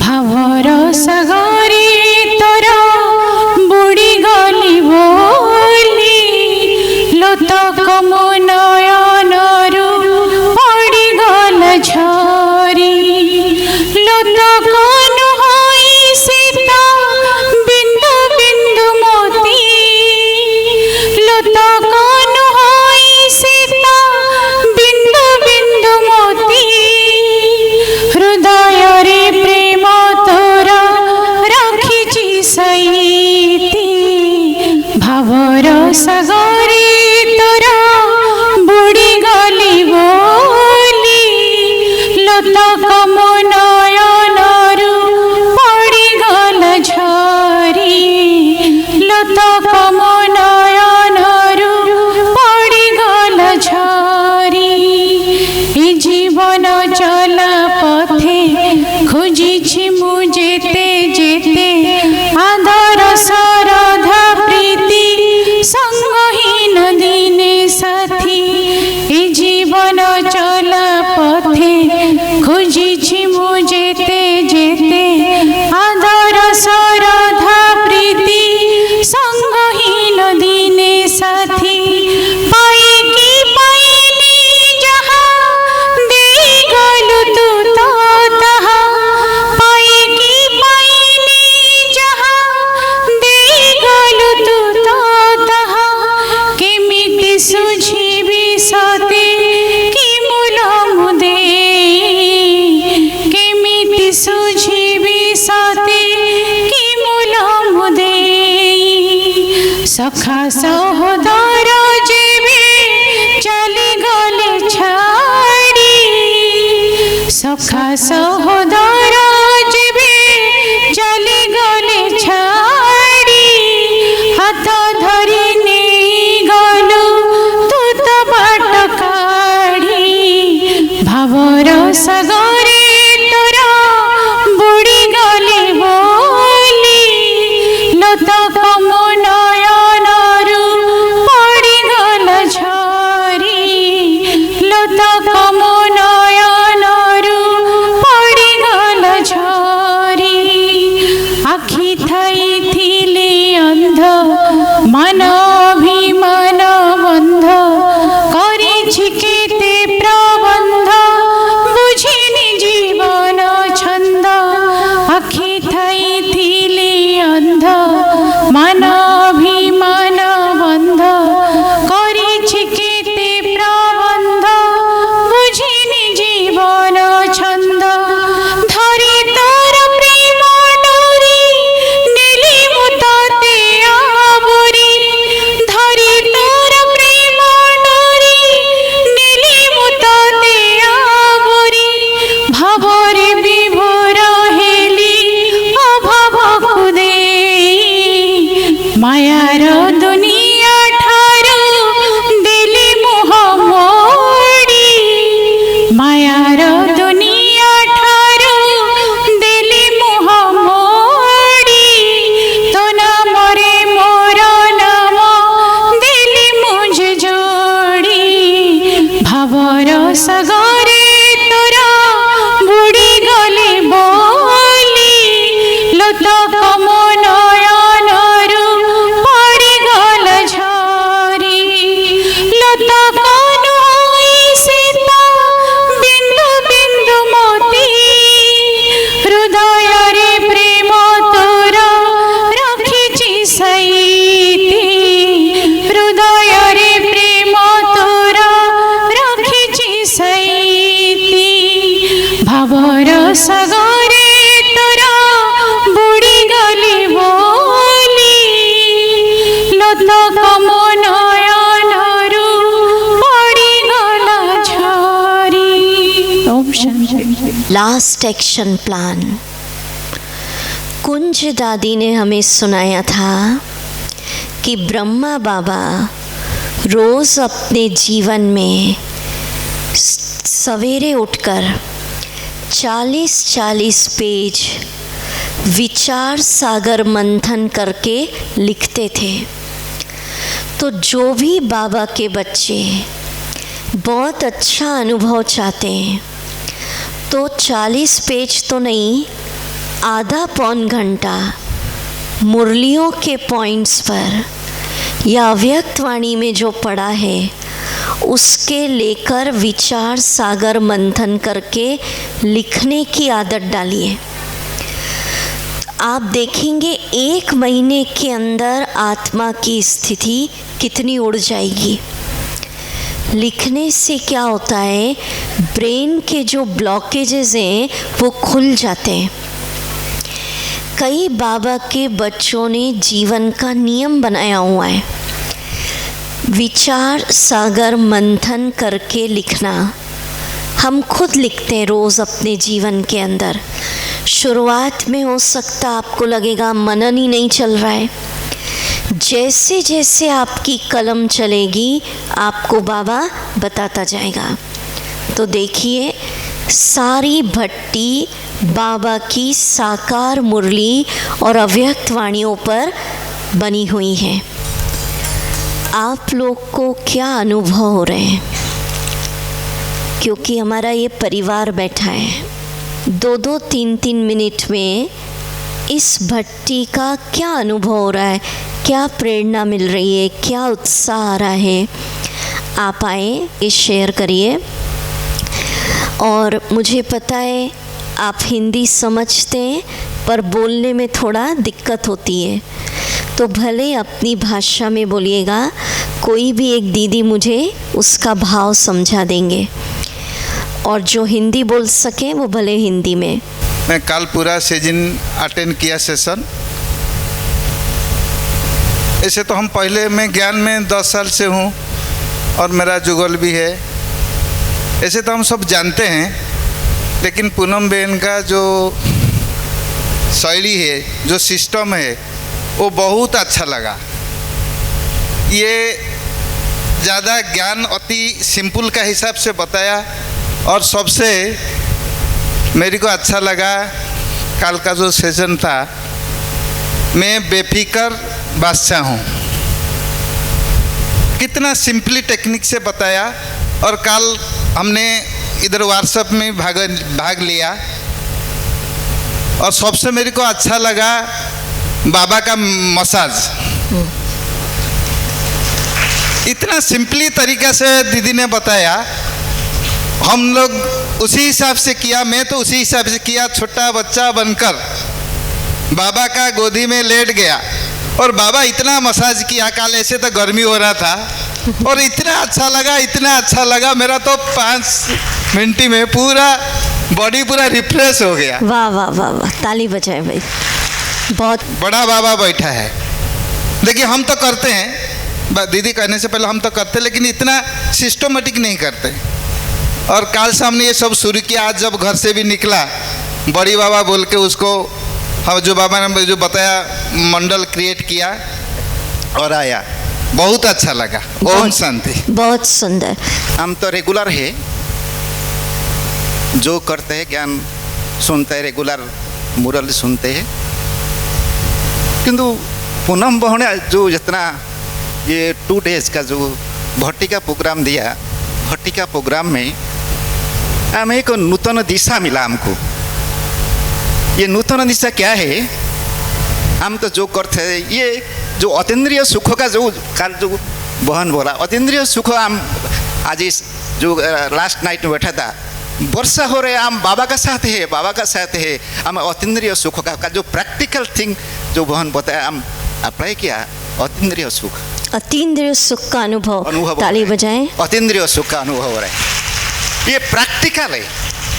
भावर सागरे तोरा बुड़ी गली बोली लोतक मो नयनरु पड़ी गल झरी लोतक नुहई सीता बिंदु बिंदु मोती लोतक नुहई सीता बिंदु बिंदु मोती हृदय रे प्रेम तोरा रखिछि सईती भावर सागरे तोरा बुड़ी गली बोली लोतक मो नयनरु पड़ी गल झरी लोतक मो नयनरु पड़ी गल झरी ए जीवन चला पथे खोजिछि मु जेते जेते आदर श्रद्धा प्रीति संगहीन दिने साथी ए जीवन चला पथे खोजिछि मु जेते जेते आदर श्रद्धा प्रीति संगहीन दिने साथी पाई की पाइनी जहाँ दे गलु तू तो तहा पाई की पाइनी जहाँ दे गलु तू तो तहा केमिति सुझिबि सते कि मूल मुदे केमिति सुझिबि सते कि मूल मुदे सखा सहोदर जेबे चली गले छाड़ी सखा सहोदर जेबे चली गले छाड़ी हाथ धरी नहीं गलु तू तो बाट काढ़ी भावर सागरे तोरा बुड़ी गली बोली लोतक मो नयनरु पड़ी गल झरी लोतक मो नयनरु पड़ी गल झरी आखि थाई थिले अंध मन अभिमान बंध करिछि केते प्रबंध बुझिनि जीवन छंद आखि थाई थिले अंध मन अभिमान बंध करिछि केते प्रबंध बुझिनि जीवन छंद धरी तोर प्रेम डोरी नेली मु तोते आबुरी धरी तोर प्रेम डोरी नेली मु तोते आबुरी भावरे विभोर हेली अभाव को देई मायार दुनिया ठारू देली मोह मोड़ी मायार दुनिया ठारू देली मोह मोड़ी तो नाम रे मोर नाम देली मुझे जोड़ी भावर सागरे तोरा बुड़ी गले बोली लोतक मो नयनरु पड़ी गल झरी लोतक नुहई सीता बिंदु बिंदु मोती हृदय रे प्रेम तोरा रखिछि सईती हृदय रे प्रेम तोरा रखिछि सईती भावर सागरे तोरा बुड़ी गली बोली लोतक मो नयनरु पड़ी गल झरी। Om Shanti. Last action plan. Kunj Dadi ने हमें सुनाया था कि ब्रह्मा बाबा रोज अपने जीवन में सवेरे उठकर 40-40 पेज विचार सागर मंथन करके लिखते थे। तो जो भी बाबा के बच्चे बहुत अच्छा अनुभव चाहते हैं तो 40 पेज तो नहीं आधा पौन घंटा मुरलियों के पॉइंट्स पर या अव्यक्त वाणी में जो पढ़ा है उसके लेकर विचार सागर मंथन करके लिखने की आदत डालिए। आप देखेंगे 1 महीने के अंदर आत्मा की स्थिति कितनी उड़ जाएगी। लिखने से क्या होता है, ब्रेन के जो ब्लॉकेजेस हैं वो खुल जाते हैं। कई बाबा के बच्चों ने जीवन का नियम बनाया हुआ है, विचार सागर मंथन करके लिखना। हम खुद लिखते हैं रोज़ अपने जीवन के अंदर। शुरुआत में हो सकता आपको लगेगा मनन ही नहीं चल रहा है। जैसे जैसे आपकी कलम चलेगी आपको बाबा बताता जाएगा। तो देखिए, सारी भट्टी बाबा की साकार मुरली और अव्यक्त वाणियों पर बनी हुई है। आप लोग को क्या अनुभव हो रहे हैं? क्योंकि हमारा ये परिवार बैठा है, 2-2, 3-3 मिनट में इस भट्टी का क्या अनुभव हो रहा है, क्या प्रेरणा मिल रही है, क्या उत्साह आ रहा है। आप आए, ये शेयर करिए। और मुझे पता है आप हिंदी समझते हैं पर बोलने में थोड़ा दिक्कत होती है, तो भले अपनी भाषा में बोलिएगा, कोई भी एक दीदी मुझे उसका भाव समझा देंगे। और जो हिंदी बोल सके वो भले हिंदी में। मैं कल पूरा सीजन अटेंड किया सेशन। ऐसे तो हम पहले मैं ज्ञान में 10 साल से हूँ और मेरा जुगल भी है। ऐसे तो हम सब जानते हैं, लेकिन पूनम बहन का जो शैली है, जो सिस्टम है, वो बहुत अच्छा लगा। ये ज़्यादा ज्ञान अति सिंपल का हिसाब से बताया और सबसे मेरे को अच्छा लगा कल का जो सेशन था। मैं बेफिकर बादशाह हूँ, कितना सिंपली टेक्निक से बताया। और कल हमने इधर व्हाट्सएप में भाग लिया और सबसे मेरे को अच्छा लगा बाबा का मसाज। इतना सिंपली तरीका से दीदी ने बताया, हम लोग उसी हिसाब से किया। मैं तो उसी हिसाब से किया, छोटा बच्चा बनकर बाबा का गोदी में लेट गया और बाबा इतना मसाज किया। कल ऐसे तो गर्मी हो रहा था और इतना अच्छा लगा, इतना अच्छा लगा। मेरा तो 5 मिनट में पूरा बॉडी पूरा रिफ्रेश हो गया। वाह वाह वाह वाह, ताली बजाए भाई। बहुत बड़ा बाबा बैठा है। देखिए, हम तो करते हैं, दीदी कहने से पहले हम तो करते, लेकिन इतना सिस्टमेटिक नहीं करते। और कल से हमने ये सब शुरू किया। आज जब घर से भी निकला, बड़ी बाबा बोल के उसको हम जो बाबा ने जो बताया मंडल क्रिएट किया और आया, बहुत अच्छा लगा। ओम शांति। बहुत सुंदर। हम तो रेगुलर है, जो करते हैं ज्ञान सुनते हैं, रेगुलर मुरली सुनते हैं। किंतु पूनम बहन जो जितना ये 2 डेज का जो भट्टी का प्रोग्राम दिया, भट्टी का प्रोग्राम में हमें एक नूतन दिशा मिला। हमको ये नूतन दिशा क्या है, हम तो जो करते हैं, ये जो अतीन्द्रिय सुख का जो कल जो बहन बोला, अतीन्द्रिय सुख हम आज इस जो लास्ट नाइट में बैठा था, वर्षा हो रहे, हम बाबा का साथ है, बाबा का साथ है। हम अतीन्द्रिय सुख का जो प्रैक्टिकल थिंग जो बहन बताया, हम अप्लाई किया। अतीन्द्रिय सुख, अतीन्द्रिय सुख का अनुभव। ताली बजाएं। अतीन्द्रिय सुख का अनुभव हो रहा है, ये प्रैक्टिकल है।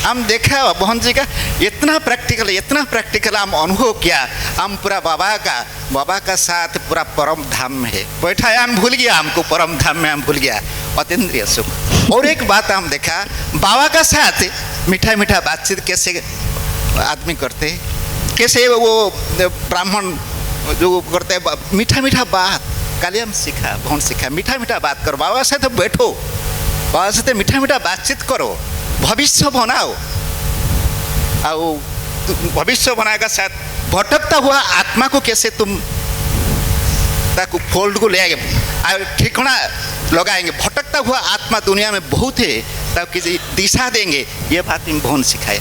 हम देखा बहन जी का इतना प्रैक्टिकल हम अनुभव किया। हम पूरा बाबा का साथ पूरा परम धाम में है बैठा है। हम भूल गया, हमको परम धाम में हम भूल गया, अतीन्द्रिय सुख। और एक बात हम देखा, बाबा का साथ मीठा मीठा बातचीत कैसे आदमी करते, कैसे वो ब्राह्मण जो करते मीठा मीठा बात। कल हम सीखा, बहन सीखा, मीठा मीठा बात करो, बाबा से तो बैठो, बाबा से तो मीठा मीठा बातचीत करो, भविष्य बनाओ। और भविष्य बनाएगा साथ भटकता हुआ आत्मा को कैसे तुम ताकू फोल्ड को ले आएंगे, ठिकाना लगाएंगे। भटकता हुआ आत्मा दुनिया में बहुत है, तब किसी दिशा देंगे। ये बात हम बहुत सिखाए।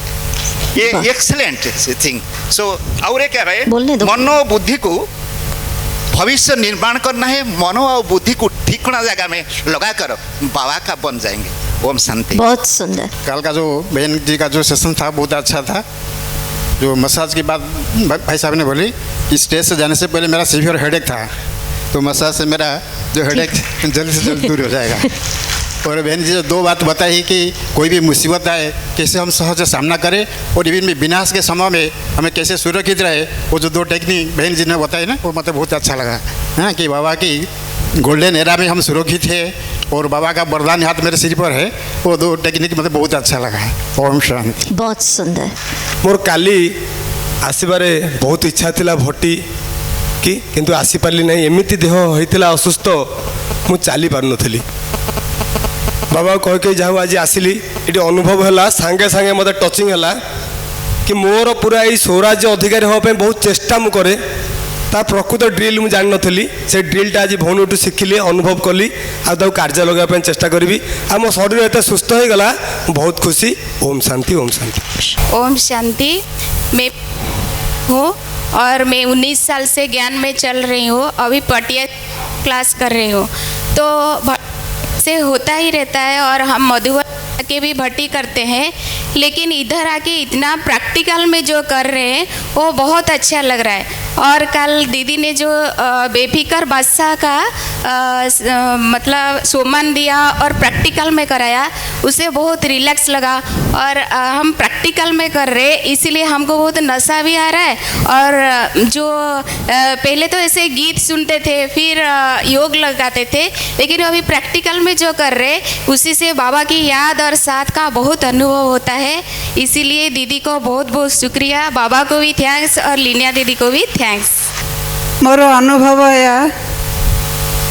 ये वाह। Excellent thing. सो और क्या रहे बोलने दो। मनो बुद्धि को भविष्य निर्माण करना है, मनो और बुद्धि को ठिकाना जगह में लगा कर बाबा का बन जाएंगे। ओम शांति। बहुत सुंदर। कल का जो बहन जी का जो सेशन था बहुत अच्छा था। जो मसाज की बात भाई साहब ने बोली, स्टेज से जाने से पहले मेरा सीवियर हेडेक था, तो मसाज से मेरा जो हेडेक जल्दी से जल्दी दूर हो जाएगा। और बहन जी जो 2 बात बताई कि कोई भी मुसीबत आए कैसे हम सहज से सामना करें, और इवन में विनाश के समय में हमें कैसे सुरक्षित रहे, वो जो 2 टेक्निक बहन जी ने बताई ना, वो मतलब बहुत अच्छा लगा। हाँ, कि बाबा की गोल्डन एरा में हम सुरक्षित है और बाबा का वरदान हाथ मेरे सिर पर है, वो 2 टेक्निक मतलब बहुत अच्छा लगा। ओम शांति। बहुत सुंदर। मोर काली आसबार बहुत इच्छा थिला भट्टी कि किंतु आसी पारली नहीं। एमिति देह होइतिला असुस्थ, मु चली पार नथली। बाबा कह के जाऊ आज आसिली, ये अनुभव है सांगे सांगे मत टचिंग है कि मोर पूरा ये स्वराज्य अधिकारी होगापी बहुत चेष्टा मु करे। ता प्रकृत ड्रिल मुझे जान नी से ड्रिलटा आज भौणी शिखिली, अनुभव कली, आउ कार्य लगाई चेष्टा करी। आ मो शरीर एत सुस्थ हो गला, बहुत खुशी। ओम शांति। ओम शांति। ओम शांति। मैं हूँ और मैं 19 साल से ज्ञान में चल रही हूँ। अभी पटिया क्लास कर रही हूँ, तो से होता ही रहता है और हम मधुबन के भी भट्टी करते हैं, लेकिन इधर आके इतना प्रैक्टिकल में जो कर रहे हैं वो बहुत अच्छा लग रहा है। और कल दीदी ने जो बेफिकर बादशाह का मतलब सोमन दिया और प्रैक्टिकल में कराया, उसे बहुत रिलैक्स लगा। और हम प्रैक्टिकल में कर रहे इसीलिए हमको बहुत नशा भी आ रहा है। और जो पहले तो ऐसे गीत सुनते थे, फिर योग लगाते थे, लेकिन अभी प्रैक्टिकल में जो कर रहे उसी से बाबा की याद और साथ का बहुत अनुभव होता है। इसीलिए दीदी को बहुत बहुत शुक्रिया, बाबा को भी थैंक्स और लीनिया दीदी को भी थैंक्स। मोर अनुभव है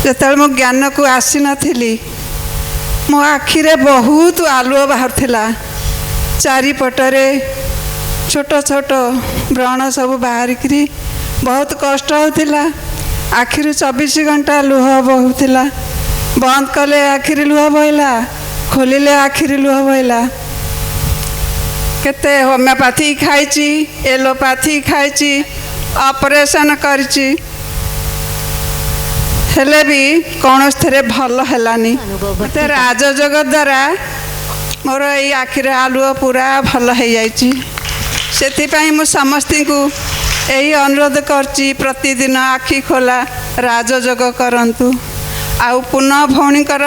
जो मो ज्ञान को आसी नथिली, मो आखिरे बहुत आलुओ बाहर थिला, चारिपटरे छोट छोट व्रण सब बाहरिकी बहुत कष्ट होतिला। आखिर 24 घंटा लुह बहुला, बंद कले आखिरी लुह बहला, खोलिले आखिरी लुह बहला। केते होमियोपैथी खाइची, एलोपैथी खाइची, ऑपरेशन करची, हेले भी कौन थे भल है। मत राजयोग द्वारा मोर ये आखिर आलुओ पूरा भल हो जाती। समस्त को यही अनुरोध करची, प्रतिदिन आखि खोला राजयोग करंतु। आउ पुनः भौणीकर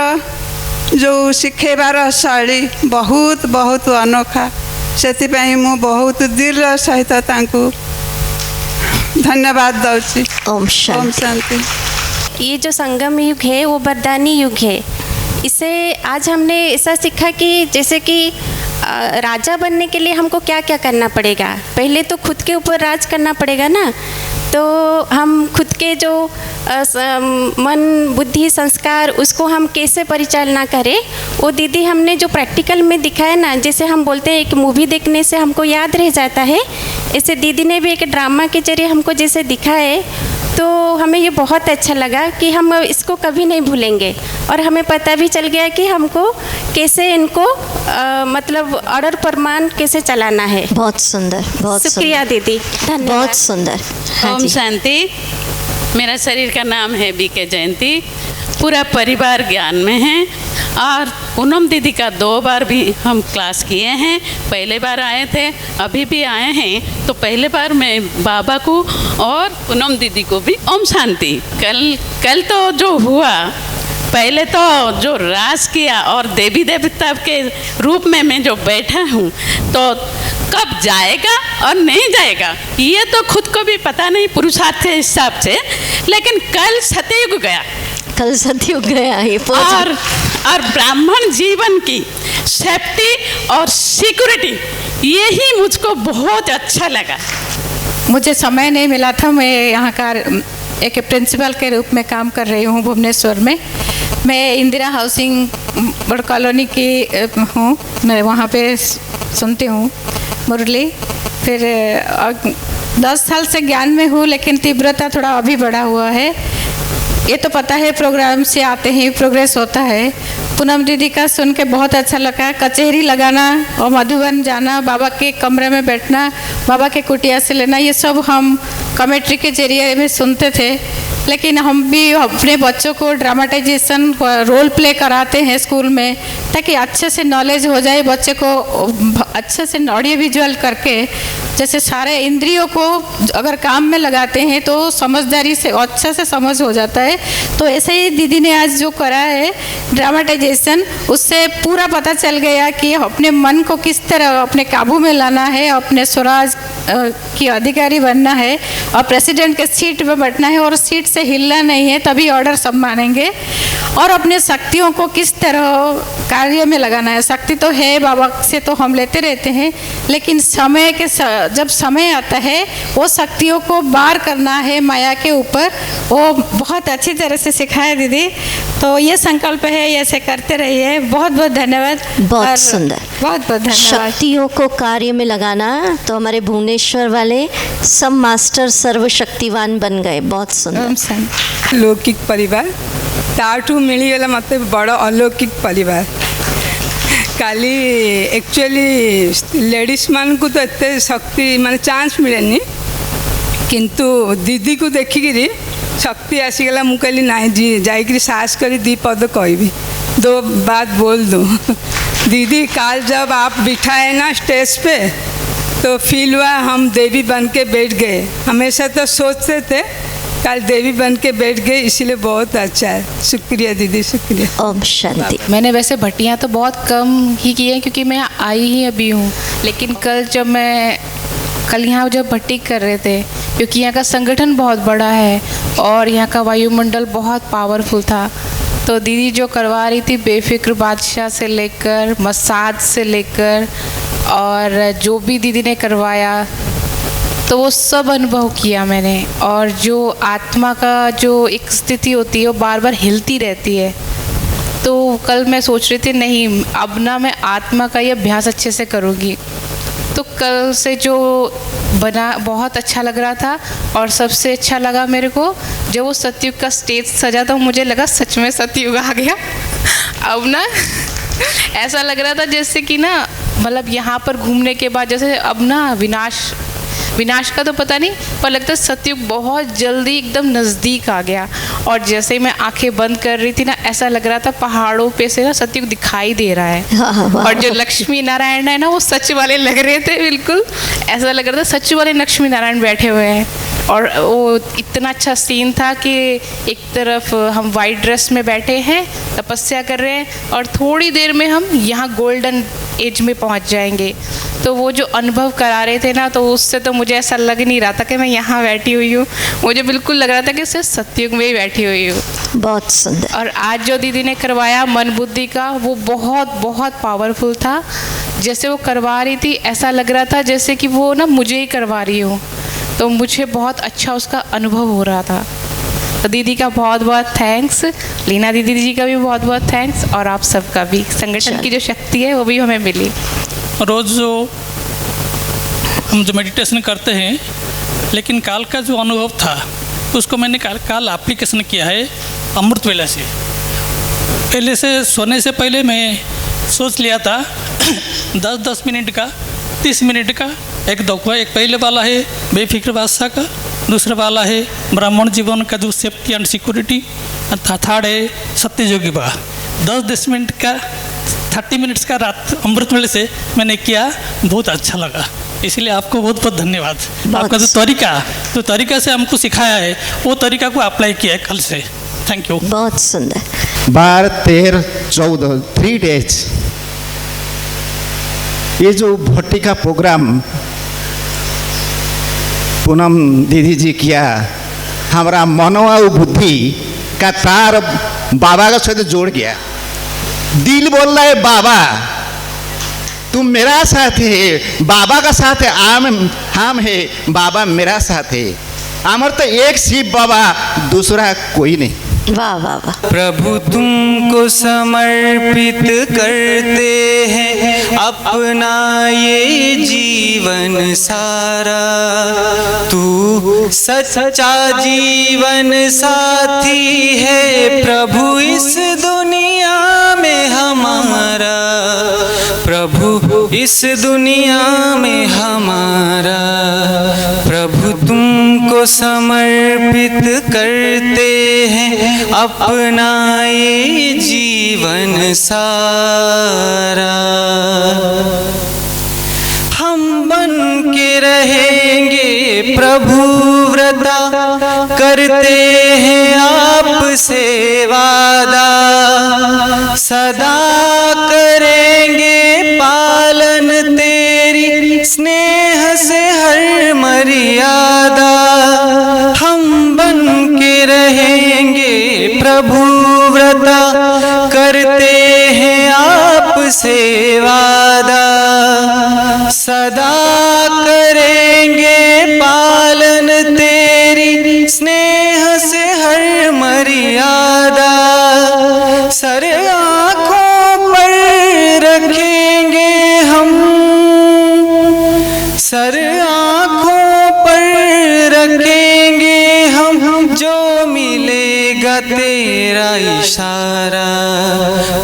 जो शिखेबार शैली बहुत बहुत अनोखा, से मु बहुत दिल सहित तांकु धन्यवाद दूची। ओम शांति। ओम शांति। ये जो संगम युग है वो वरदानी युग है। इसे आज हमने ऐसा सीखा कि जैसे कि राजा बनने के लिए हमको क्या क्या करना पड़ेगा। पहले तो खुद के ऊपर राज करना पड़ेगा ना, तो हम खुद के जो मन बुद्धि संस्कार उसको हम कैसे परिचालना करें, वो दीदी हमने जो प्रैक्टिकल में दिखाया ना, जैसे हम बोलते हैं एक मूवी देखने से हमको याद रह जाता है, ऐसे दीदी ने भी एक ड्रामा के जरिए हमको जैसे दिखाए, तो हमें ये बहुत अच्छा लगा कि हम इसको कभी नहीं भूलेंगे। और हमें पता भी चल गया कि हमको कैसे इनको मतलब ऑर्डर प्रमाण कैसे चलाना है। बहुत सुंदर, बहुत शुक्रिया दीदी, धन्यवाद। बहुत सुंदर। हाँ ओम जी। शांति। मेरा शरीर का नाम है बीके जयंती। पूरा परिवार ज्ञान में है और पूनम दीदी का 2 बार भी हम क्लास किए हैं। पहले बार आए थे, अभी भी आए हैं। तो पहले बार मैं बाबा को और पूनम दीदी को भी ओम शांति। कल तो जो हुआ, पहले तो जो रास किया और देवी देवता के रूप में मैं जो बैठा हूँ, तो कब जाएगा और नहीं जाएगा ये तो खुद को भी पता नहीं पुरुषार्थ के हिसाब से, लेकिन कल सतयुग गया, कल सतयुग गया ये और ब्राह्मण जीवन की सेफ्टी और सिक्योरिटी, यही मुझको बहुत अच्छा लगा। मुझे समय नहीं मिला था। मैं यहाँ का एक प्रिंसिपल के रूप में काम कर रही हूँ भुवनेश्वर में। मैं इंदिरा हाउसिंग बड़ कॉलोनी की हूँ, मैं वहाँ पे सुनती हूँ मुरली। फिर 10 साल से ज्ञान में हूँ, लेकिन तीव्रता थोड़ा अभी बढ़ा हुआ है। ये तो पता है प्रोग्राम से आते ही प्रोग्रेस होता है, पूनम दीदी का सुन के बहुत अच्छा लगा। कचहरी लगाना और मधुबन जाना, बाबा के कमरे में बैठना, बाबा के कुटिया से लेना, ये सब हम कमेंट्री के जरिए में सुनते थे। लेकिन हम भी अपने बच्चों को ड्रामाटाइजेशन रोल प्ले कराते हैं स्कूल में, ताकि अच्छे से नॉलेज हो जाए बच्चे को, अच्छे से ऑडियो विजुअल करके, जैसे सारे इंद्रियों को अगर काम में लगाते हैं तो समझदारी से अच्छे से समझ हो जाता है। तो ऐसे ही दीदी ने आज जो करा है ड्रामाटाइजेशन, उससे पूरा पता चल गया कि अपने मन को किस तरह अपने काबू में लाना है, अपने स्वराज की अधिकारी बनना है और प्रेसिडेंट के सीट पर बैठना है और सीट से हिलना नहीं है, तभी ऑर्डर सब मानेंगे। और अपने शक्तियों को किस तरह कार्य में लगाना है। शक्ति तो है, बाबा से तो हम लेते रहते हैं, लेकिन समय के जब समय आता है वो शक्तियों को बार करना है माया के ऊपर, वो बहुत अच्छी तरह से सिखाया दीदी। तो ये संकल्प है, ऐसे करते रहिए। बहुत बहुत धन्यवाद। बहुत सुंदर, बहुत बहुत धन्यवाद। शक्तियों को कार्य में लगाना, तो हमारे भुवनेश्वर वाले सब मास्टर सर्वशक्तिवान बन गए। बहुत सुंदर। लौकिक परिवार ताठू मिलीगला मत बड़ अलौकिक परिवार। काली एक्चुअली लेडीज मान को तो एत शक्ति माने चांस मिलेनी, किंतु दीदी को देखिकी शक्ति आसीगला। मु कहली नाई जी जाइकरी साहस करी दी पद कहबी, दो बात बोल दूँ। दीदी काल जब आप बिठाए ना स्टेज पे तो फील हुआ हम देवी बन के बैठ गए। हमेशा तो सोचते थे, कल देवी बन के बैठ गए, इसीलिए बहुत अच्छा है। शुक्रिया दीदी, शुक्रिया। ओम शांति। मैंने वैसे भट्टियाँ तो बहुत कम ही की हैं क्योंकि मैं आई ही अभी हूँ, लेकिन कल यहाँ जब भट्टी कर रहे थे, क्योंकि यहाँ का संगठन बहुत बड़ा है और यहाँ का वायुमंडल बहुत पावरफुल था, तो दीदी जो करवा रही थी बेफिक्र बादशाह से लेकर मसाज से लेकर और जो भी दीदी ने करवाया, तो वो सब अनुभव किया मैंने। और जो आत्मा का जो एक स्थिति होती है वो बार बार हिलती रहती है। तो कल मैं सोच रही थी नहीं, अब ना मैं आत्मा का ये अभ्यास अच्छे से करूँगी। तो कल से जो बना बहुत अच्छा लग रहा था। और सबसे अच्छा लगा मेरे को जब वो सतयुग का स्टेज सजा था, मुझे लगा सच में सतयुग आ गया। अब ना ऐसा लग रहा था जैसे कि ना, मतलब यहाँ पर घूमने के बाद जैसे अब ना विनाश का तो पता नहीं, पर लगता है सतयुग बहुत जल्दी एकदम नज़दीक आ गया। और जैसे ही मैं आंखें बंद कर रही थी ना, ऐसा लग रहा था पहाड़ों पे से ना सतयुग दिखाई दे रहा है। और जो लक्ष्मी नारायण है ना, वो सच वाले लग रहे थे, बिल्कुल ऐसा लग रहा था सच वाले लक्ष्मी नारायण बैठे हुए हैं। और वो इतना अच्छा सीन था कि एक तरफ हम वाइट ड्रेस में बैठे हैं, तपस्या कर रहे हैं, और थोड़ी देर में हम यहाँ गोल्डन एज में पहुँच जाएंगे। तो वो जो अनुभव करा रहे थे ना, तो उससे तो मुझे ऐसा लग नहीं रहा था कि मैं यहाँ बैठी हुई हूँ, मुझे बिल्कुल लग रहा था कि सिर्फ सतयुग में ही बैठी हुई हूँ। बहुत सुंदर। और आज जो दीदी ने करवाया मन बुद्धि का, वो बहुत बहुत पावरफुल था। जैसे वो करवा रही थी, ऐसा लग रहा था जैसे कि वो ना मुझे ही करवा रही हूँ। तो मुझे बहुत अच्छा उसका अनुभव हो रहा था। तो दीदी का बहुत बहुत थैंक्स, लीना दीदी जी का भी बहुत बहुत थैंक्स, और आप सबका भी। संगठन की जो शक्ति है वो भी हमें मिली। रोज़ जो हम जो मेडिटेशन करते हैं, लेकिन काल का जो अनुभव था उसको मैंने काल एप्लीकेशन किया है अमृत वेला से। पहले से सोने से पहले मैं सोच लिया था 10-10 मिनट का, 30 मिनट का एक दौखा। एक पहले वाला है बेफिक्र बादशाह का, दूसरा वाला है ब्राह्मण जीवन का जो सेफ्टी एंड सिक्योरिटी, थर्ड है सत्ययोगी बा। 10-10 मिनट का 30 मिनट्स का रात अमृत वेले से मैंने किया, बहुत अच्छा लगा। इसलिए आपको बहुत बहुत धन्यवाद। आपका जो तरीका से हमको सिखाया है, वो तरीका को अप्लाई किया है कल से। Thank you. बहुत सुंदर। 12, 13, 14 3 डेज ये जो भट्टी का प्रोग्राम पूनम दीदी जी किया, हमारा मनो और बुद्धि का तार बाबा का साथ जोड़ गया। दिल बोल रहा है बाबा तुम मेरा साथ है, बाबा का साथ है, हम है, बाबा मेरा साथ है। हमार तो एक शिव बाबा, दूसरा कोई नहीं। वाह वाह वाह। प्रभु तुमको समर्पित करते हैं अपना ये जीवन सारा, तू सच्चा जीवन साथी है प्रभु इस दुनिया में प्रभु इस दुनिया में हमारा, प्रभु तुमको समर्पित करते हैं अपना ये जीवन सारा। हम बन के रहेंगे प्रभु व्रता, करते हैं आपसे वादा, सदा करेंगे पालन तेरी स्नेह से हर मर्यादा। हम बन के रहेंगे प्रभु व्रता, करते हैं आपसे वादा, सदा करेंगे पालन तेरी स्नेह से हर मर्यादा। सर आँखों पर रखेंगे हम, सर आँखों पर रखेंगे हम, जो मिलेगा तेरा इशारा,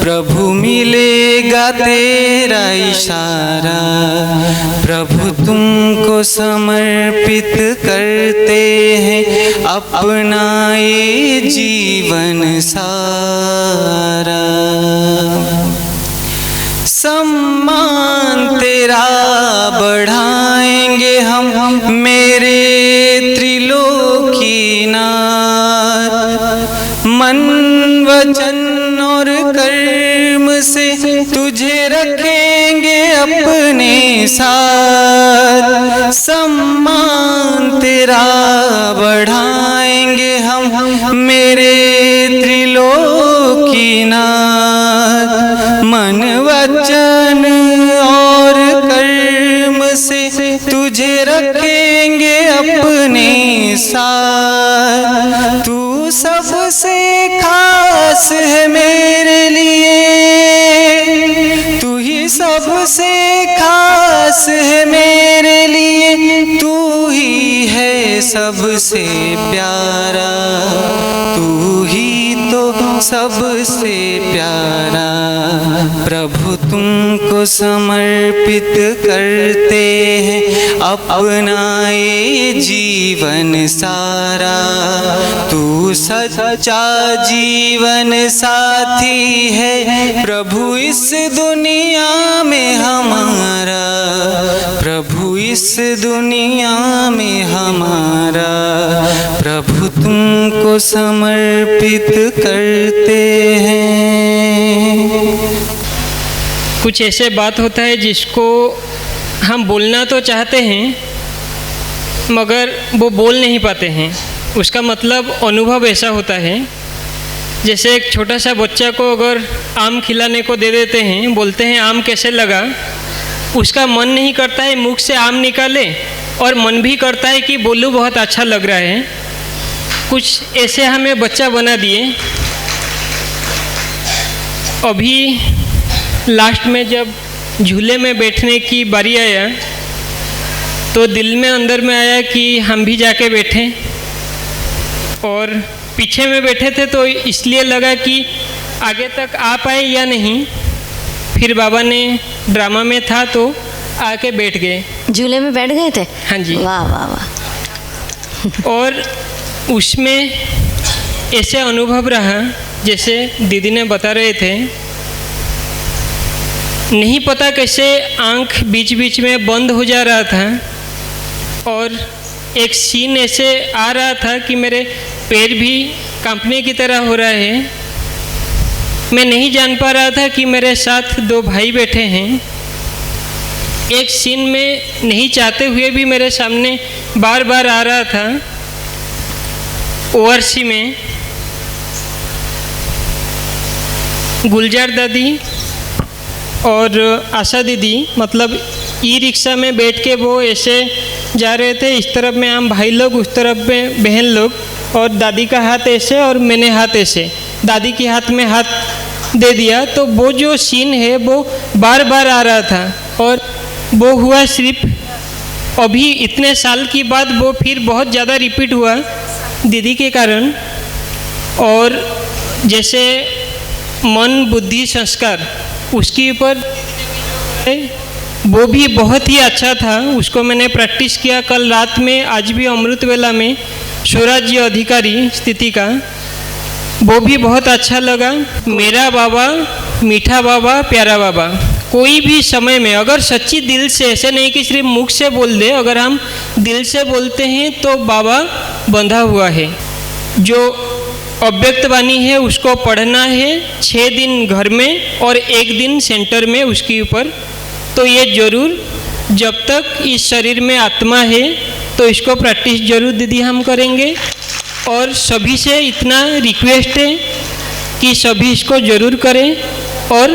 प्रभु मिलेगा तेरा इशारा। प्रभु तुमको समर्पित करते हैं अपना ये जीवन सारा। सम्मान तेरा बढ़ाएंगे हम मेरे त्रिलोकीनाथ, मन वचन और कर्म से तुझे रखेंगे अपने साथ। सम्मान तेरा बढ़ाएंगे हम मेरे त्रिलोकीनाथ, मन वचन और कर्म से तुझे रखेंगे अपने साथ। तू सबसे खास है मेरे लिए, तू ही सबसे खास है मेरे लिए, तू ही है सबसे प्यारा, तू ही तो सबसे प्यारा। प्रभु तुमको समर्पित करते हैं अपना ये जीवन सारा, तू सच्चा जीवन साथी है प्रभु इस दुनिया में हमारा, प्रभु इस दुनिया में हमारा। प्रभु तुमको समर्पित करते हैं। कुछ ऐसे बात होता है जिसको हम बोलना तो चाहते हैं मगर वो बोल नहीं पाते हैं। उसका मतलब अनुभव ऐसा होता है जैसे एक छोटा सा बच्चा को अगर आम खिलाने को दे देते हैं, बोलते हैं आम कैसे लगा, उसका मन नहीं करता है मुख से आम निकाले और मन भी करता है कि बोलूँ बहुत अच्छा लग रहा है। कुछ ऐसे हमें बच्चा बना दिए। अभी लास्ट में जब झूले में बैठने की बारी आया तो दिल में अंदर में आया कि हम भी जाके बैठें, और पीछे में बैठे थे तो इसलिए लगा कि आगे तक आ पाए या नहीं। फिर बाबा ने ड्रामा में था तो आके बैठ गए। झूले में बैठ गए थे? हाँ जी। वाह वाह वाह। और उसमें ऐसे अनुभव रहा जैसे दीदी ने बता रहे थे, नहीं पता कैसे आँख बीच बीच में बंद हो जा रहा था और एक सीन ऐसे आ रहा था कि मेरे पैर भी कांपने की तरह हो रहा है। मैं नहीं जान पा रहा था कि मेरे साथ दो भाई बैठे हैं। एक सीन में नहीं चाहते हुए भी मेरे सामने बार बार आ रहा था। ओआरसी में गुलजार दादी और आशा दीदी मतलब ई रिक्शा में बैठ के वो ऐसे जा रहे थे, इस तरफ में हम भाई लोग, उस तरफ में बहन लोग, और दादी का हाथ ऐसे और मैंने हाथ ऐसे, दादी के हाथ में हाथ दे दिया। तो वो जो सीन है वो बार बार आ रहा था और वो हुआ सिर्फ अभी इतने साल की बाद वो फिर बहुत ज़्यादा रिपीट हुआ दीदी के कारण। और जैसे मन बुद्धि संस्कार उसके ऊपर वो भी बहुत ही अच्छा था। उसको मैंने प्रैक्टिस किया कल रात में, आज भी अमृत वेला में स्वराज्य अधिकारी स्थिति का, वो भी बहुत अच्छा लगा। मेरा बाबा, मीठा बाबा, प्यारा बाबा, कोई भी समय में अगर सच्ची दिल से, ऐसे नहीं कि सिर्फ मुख से बोल दे, अगर हम दिल से बोलते हैं तो बाबा बंधा हुआ है। जो अव्यक्त वाणी है उसको पढ़ना है 6 दिन घर में और 1 दिन सेंटर में उसके ऊपर। तो ये ज़रूर, जब तक इस शरीर में आत्मा है तो इसको प्रैक्टिस जरूर दीदी हम करेंगे। और सभी से इतना रिक्वेस्ट है कि सभी इसको ज़रूर करें। और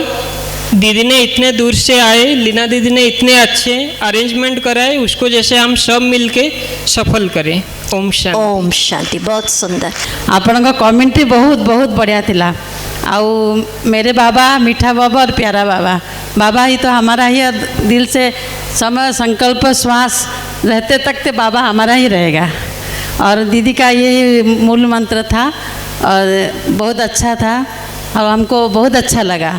दीदी ने इतने दूर से आए, लीना दीदी ने इतने अच्छे अरेंजमेंट कराए, उसको जैसे हम सब मिलके सफल करें। ओम शांति। ओम शांति। बहुत सुंदर। आपन कमेंट्री बहुत बहुत बढ़िया थिला। आउ मेरे बाबा, मीठा बाबा और प्यारा बाबा, बाबा ही तो हमारा ही दिल से समय, संकल्प, श्वास रहते तक तो बाबा हमारा ही रहेगा। और दीदी का ये मूल मंत्र था और बहुत अच्छा था और हमको बहुत अच्छा लगा।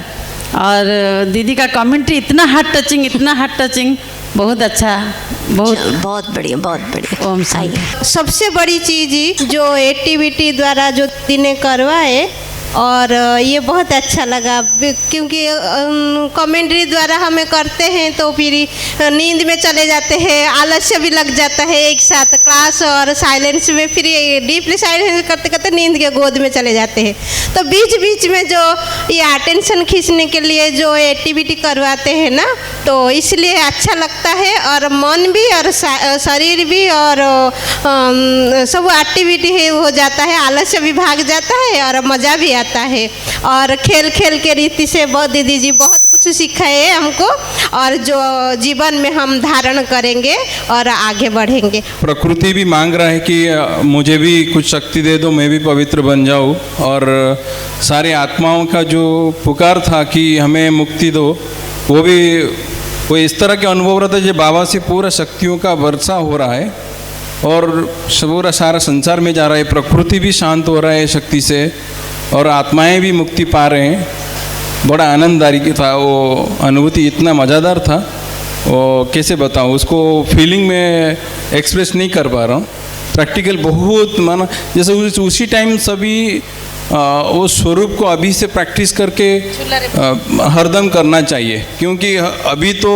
और दीदी का कमेंट्री इतना हार्ट टचिंग, इतना हार्ट टचिंग, बहुत अच्छा, बहुत बढ़िया, बहुत बढ़िया। ओम शांति। सबसे बड़ी चीज़ जो एक्टिविटी द्वारा जो दीदी ने करवाए, और ये बहुत अच्छा लगा, क्योंकि कमेंट्री द्वारा हमें करते हैं तो फिर नींद में चले जाते हैं, आलस्य भी लग जाता है एक साथ क्लास और साइलेंस में, फिर डीपली साइलेंस करते करते नींद के गोद में चले जाते हैं। तो बीच बीच में जो ये अटेंशन खींचने के लिए जो एक्टिविटी करवाते हैं ना, तो इसलिए अच्छा लगता है और मन भी और शरीर भी और सब एक्टिविटी है हो जाता है, आलस्य भी भाग जाता है और मज़ा भी आता है। और खेल खेल के रीति से बहुत दीदी जी बहुत कुछ सिखाए हमको, और जो जीवन में हम धारण करेंगे और आगे बढ़ेंगे। प्रकृति भी मांग रहा है कि मुझे भी कुछ शक्ति दे दो, मैं भी पवित्र बन जाऊं। और सारे आत्माओं का जो पुकार था कि हमें मुक्ति दो, वो इस तरह के अनुभव रहा था जो बाबा से पूरा शक्तियों का वर्षा हो रहा है और पूरा सारा संसार में जा रहा है। प्रकृति भी शांत हो रहा है शक्ति से और आत्माएं भी मुक्ति पा रहे हैं। बड़ा आनंददायी था वो अनुभूति, इतना मज़ेदार था, वो कैसे बताऊँ, उसको फीलिंग में एक्सप्रेस नहीं कर पा रहा हूँ। प्रैक्टिकल बहुत माना, जैसे उसी टाइम सभी वो स्वरूप को अभी से प्रैक्टिस करके हरदम करना चाहिए, क्योंकि अभी तो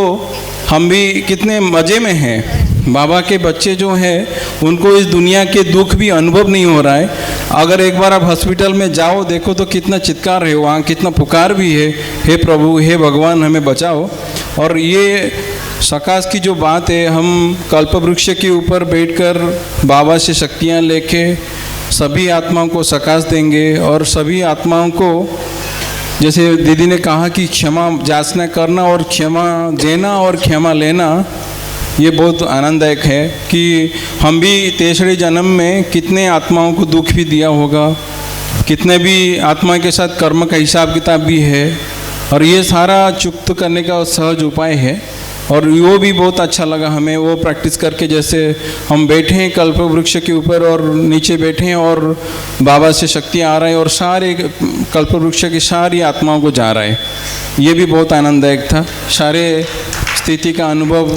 हम भी कितने मज़े में हैं। बाबा के बच्चे जो हैं उनको इस दुनिया के दुख भी अनुभव नहीं हो रहा है। अगर एक बार आप हॉस्पिटल में जाओ, देखो तो कितना चित्कार है वहाँ, कितना पुकार भी है, हे प्रभु, हे भगवान, हमें बचाओ। और ये सकाश की जो बात है, हम कल्प वृक्ष के ऊपर बैठकर बाबा से शक्तियाँ लेके सभी आत्माओं को सकाश देंगे और सभी आत्माओं को, जैसे दीदी ने कहा कि क्षमा याचना करना और क्षमा देना और क्षमा लेना, ये बहुत आनंददायक है कि हम भी तीसरे जन्म में कितने आत्माओं को दुख भी दिया होगा, कितने भी आत्मा के साथ कर्म का हिसाब किताब भी है, और ये सारा चुक्त करने का सहज उपाय है। और वो भी बहुत अच्छा लगा हमें वो प्रैक्टिस करके, जैसे हम बैठे हैं कल्प वृक्ष के ऊपर और नीचे बैठे हैं और बाबा से शक्ति आ रहा है और सारे कल्प वृक्ष की सारी आत्माओं को जा रहा है। ये भी बहुत आनंददायक था। सारे स्थिति का अनुभव,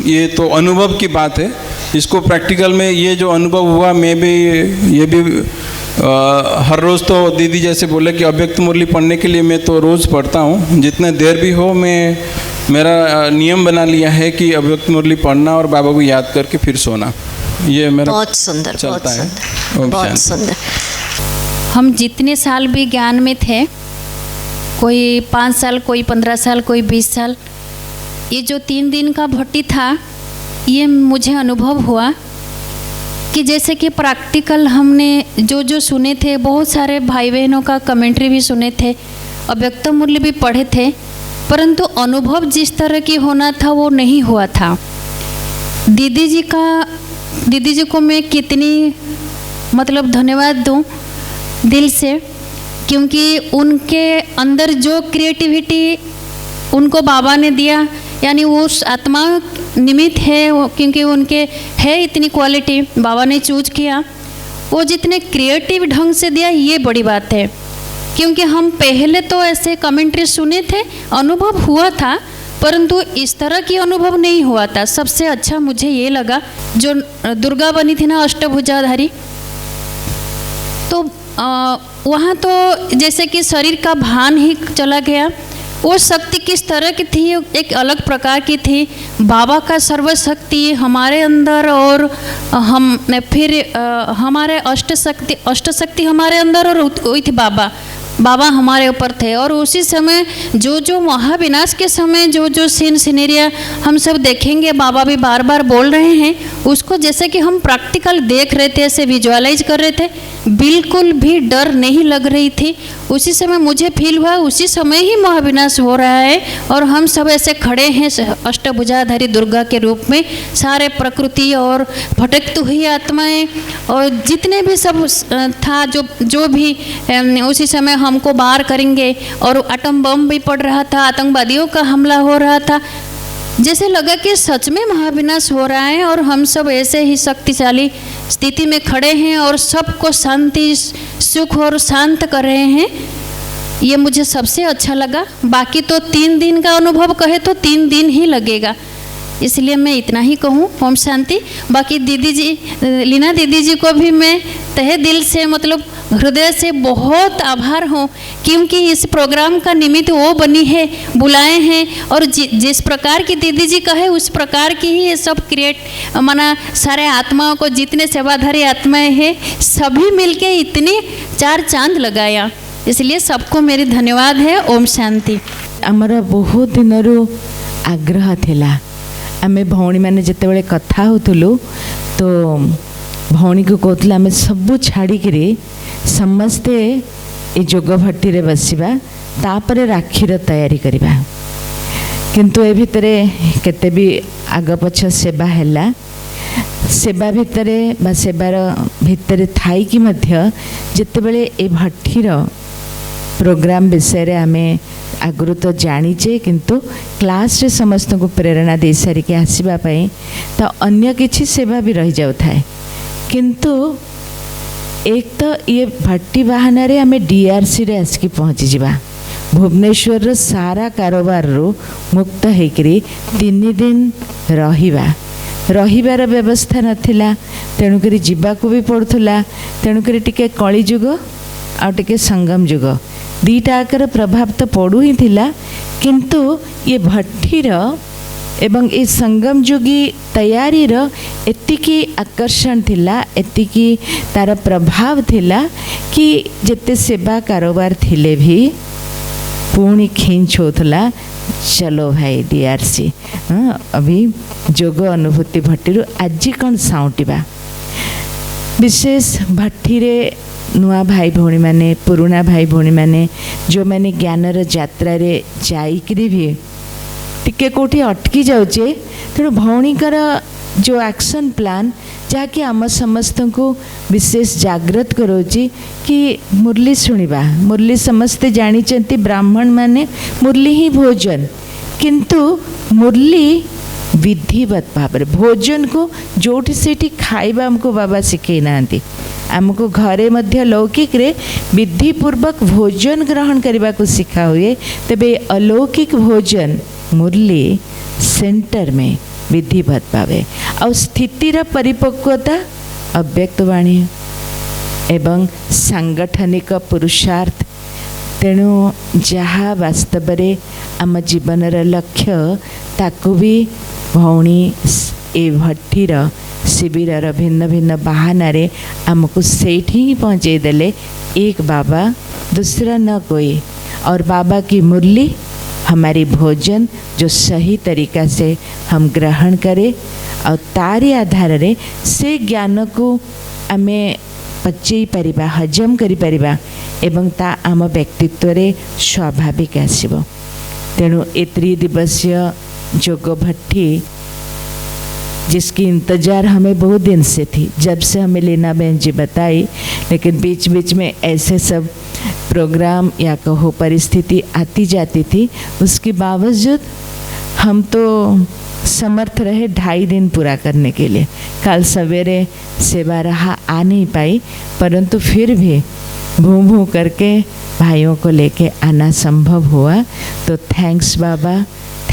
ये तो अनुभव की बात है, इसको प्रैक्टिकल में ये जो अनुभव हुआ, मैं भी ये भी हर रोज़ तो दीदी जैसे बोले कि अव्यक्त मुरली पढ़ने के लिए मैं तो रोज़ पढ़ता हूँ, जितने देर भी हो। मैं मेरा नियम बना लिया है कि अव्यक्त मुरली पढ़ना और बाबा को याद करके फिर सोना, ये मेरा बहुत सुंदर, चलता बहुत है। सुंदर, बहुत सुंदर। हम जितने साल भी ज्ञान में थे, कोई 5 साल, कोई 15 साल, कोई 20 साल, ये जो 3 दिन का भट्टी था, ये मुझे अनुभव हुआ कि जैसे कि प्रैक्टिकल हमने जो जो सुने थे, बहुत सारे भाई बहनों का कमेंट्री भी सुने थे, अव्यक्त मूल्य भी पढ़े थे, परंतु अनुभव जिस तरह की होना था वो नहीं हुआ था। दीदी जी को मैं कितनी मतलब धन्यवाद दूं दिल से, क्योंकि उनके अंदर जो क्रिएटिविटी उनको बाबा ने दिया, यानी वो आत्मा निमित्त है, क्योंकि उनके है इतनी क्वालिटी, बाबा ने चूज किया, वो जितने क्रिएटिव ढंग से दिया, ये बड़ी बात है। क्योंकि हम पहले तो ऐसे कमेंट्री सुने थे, अनुभव हुआ था, परंतु इस तरह की अनुभव नहीं हुआ था। सबसे अच्छा मुझे ये लगा जो दुर्गा बनी थी ना अष्टभुजाधारी, तो वहाँ तो जैसे कि शरीर का भान ही चला गया। वो शक्ति किस तरह की थी, एक अलग प्रकार की थी। बाबा का सर्वशक्ति हमारे अंदर और हम फिर हमारे अष्ट शक्ति हमारे अंदर और वही थी बाबा हमारे ऊपर थे। और उसी समय जो महाविनाश के समय जो सीन सिनेरिया हम सब देखेंगे, बाबा भी बार बार बोल रहे हैं, उसको जैसे कि हम प्रैक्टिकल देख रहे थे, ऐसे विजुअलाइज कर रहे थे, बिल्कुल भी डर नहीं लग रही थी। उसी समय मुझे फील हुआ उसी समय ही महाविनाश हो रहा है और हम सब ऐसे खड़े हैं अष्टभुजाधारी दुर्गा के रूप में। सारे प्रकृति और भटकती हुई आत्माएं और जितने भी सब था जो भी उसी समय हमको बाहर करेंगे। और एटम बम भी पड़ रहा था, आतंकवादियों का हमला हो रहा था, जैसे लगा कि सच में महाविनाश हो रहा है और हम सब ऐसे ही शक्तिशाली स्थिति में खड़े हैं और सबको शांति सुख और शांत कर रहे हैं। ये मुझे सबसे अच्छा लगा। बाकी तो 3 दिन का अनुभव कहे तो 3 दिन ही लगेगा, इसलिए मैं इतना ही कहूँ। ओम शांति। बाकी दीदी जी, लीना दीदी जी को भी मैं तहे दिल से मतलब हृदय से बहुत आभार हूँ, क्योंकि इस प्रोग्राम का निमित्त वो बनी है, बुलाए हैं और जिस प्रकार की दीदी जी कहे उस प्रकार की ही ये सब क्रिएट माना सारे आत्माओं को, जितने सेवाधारी आत्माएं हैं सभी मिलके इतनी 4 चांद लगाया, इसलिए सबको मेरी धन्यवाद है। ओम शांति। आमर बहुत दिन आग्रह थिला, आमे भौणी मैंने जिते कथा होतलु तो भौणी को कहला आमे सबू छाड़ी समस्ते ये जोग भट्टी रे बसिबा, तापरे राखीर तैयारी करिबा। किंतु ए भितरे केते भी आग पछ सेवा हैला, सेवा भितरे बा सेवार भितरे थाई कि मध्य जितेबेले ए भट्टीर प्रोग्राम विषय रे आमे आगुरी तो जानीचे, किंतु क्लास रे समस्त को प्रेरणा दे सारिके आसीबा पई तो अन्य किछि सेवा भी रही जाउ थाए। किंतु एक तो ये भट्टी बाहाना रे आमे डीआरसी रे आसकी पहुँची जावा, भुवनेश्वर रो सारा कारोबार रो मुक्त होकरी 3 दिन रहिबार व्यवस्था नथिला, तेणुकरी जीवाकू भी पड़ुला। तेणुकरी टिके कली जुग आ टिके संगम जुग दीटा आकर प्रभाव तो पड़ू ही थिला, किंतु ये भट्टीर एवं ये संगम जोगी तैयारी रो एतिकी आकर्षण थिला, एतिकी तार प्रभाव थिला कि जिते सेवा कारोबार थिले भी पुणी खींच होतला, चलो भाई डीआरसी। हाँ, अभी जोग अनुभूति भट्टी आज कौन साउटिबा विशेष भट्टी रे नुआ भाई भौणी माने, पुराना भाई भौणी माने जो मैंने ज्ञानर यात्रा रे जाइकरी भी टिके कोठी अटकी जाऊचे, तेणु भौणीकर जो एक्शन प्लान जहाँकि आम समस्त को विशेष जागृत करोची कि मुरली शुणिबा। मुरली समस्ते जानी ब्राह्मण माने मुरली ही भोजन, किंतु मुरली विधिवत भाव भोजन को जोठी सेठी खाइबा हमको बाबा शिखे नांती। आमको घरे मध्य लौकिक रे विधिपूर्वक भोजन ग्रहण करने को शिखा हुए, तेबे अलौकिक भोजन मुरली सेंटर में विधिवत भावे और स्थितिर परिपक्वता अव्यक्तवाणी एवं सांगठनिक पुरुषार्थ। तेणु जहाँ वास्तव रे आम जीवनर लक्ष्य ताकू भी भौणी ए भट्टीर शिविर भिन्न भिन्न बहाना आमको सेठी ही पहुँचे देले। एक बाबा दूसरा न कोई, और बाबा की मुरली हमारी भोजन जो सही तरीका से हम ग्रहण करें और तारी आधार रे से ज्ञान को आमे पचई परिबा, हजम करि परिबा एवं ता आम व्यक्तित्व रे स्वाभाविक आसीबो। तेणु ए 3 दिवसीय जोग भट्टी जिसकी इंतज़ार हमें बहुत दिन से थी, जब से हमें लीना बहन जी बताई, लेकिन बीच बीच में ऐसे सब प्रोग्राम या कहो परिस्थिति आती जाती थी, उसके बावजूद हम तो समर्थ रहे 2.5 दिन पूरा करने के लिए। कल सवेरे सेवा रहा आ नहीं पाई, परंतु फिर भी भूं भूं करके भाइयों को लेके आना संभव हुआ। तो थैंक्स बाबा,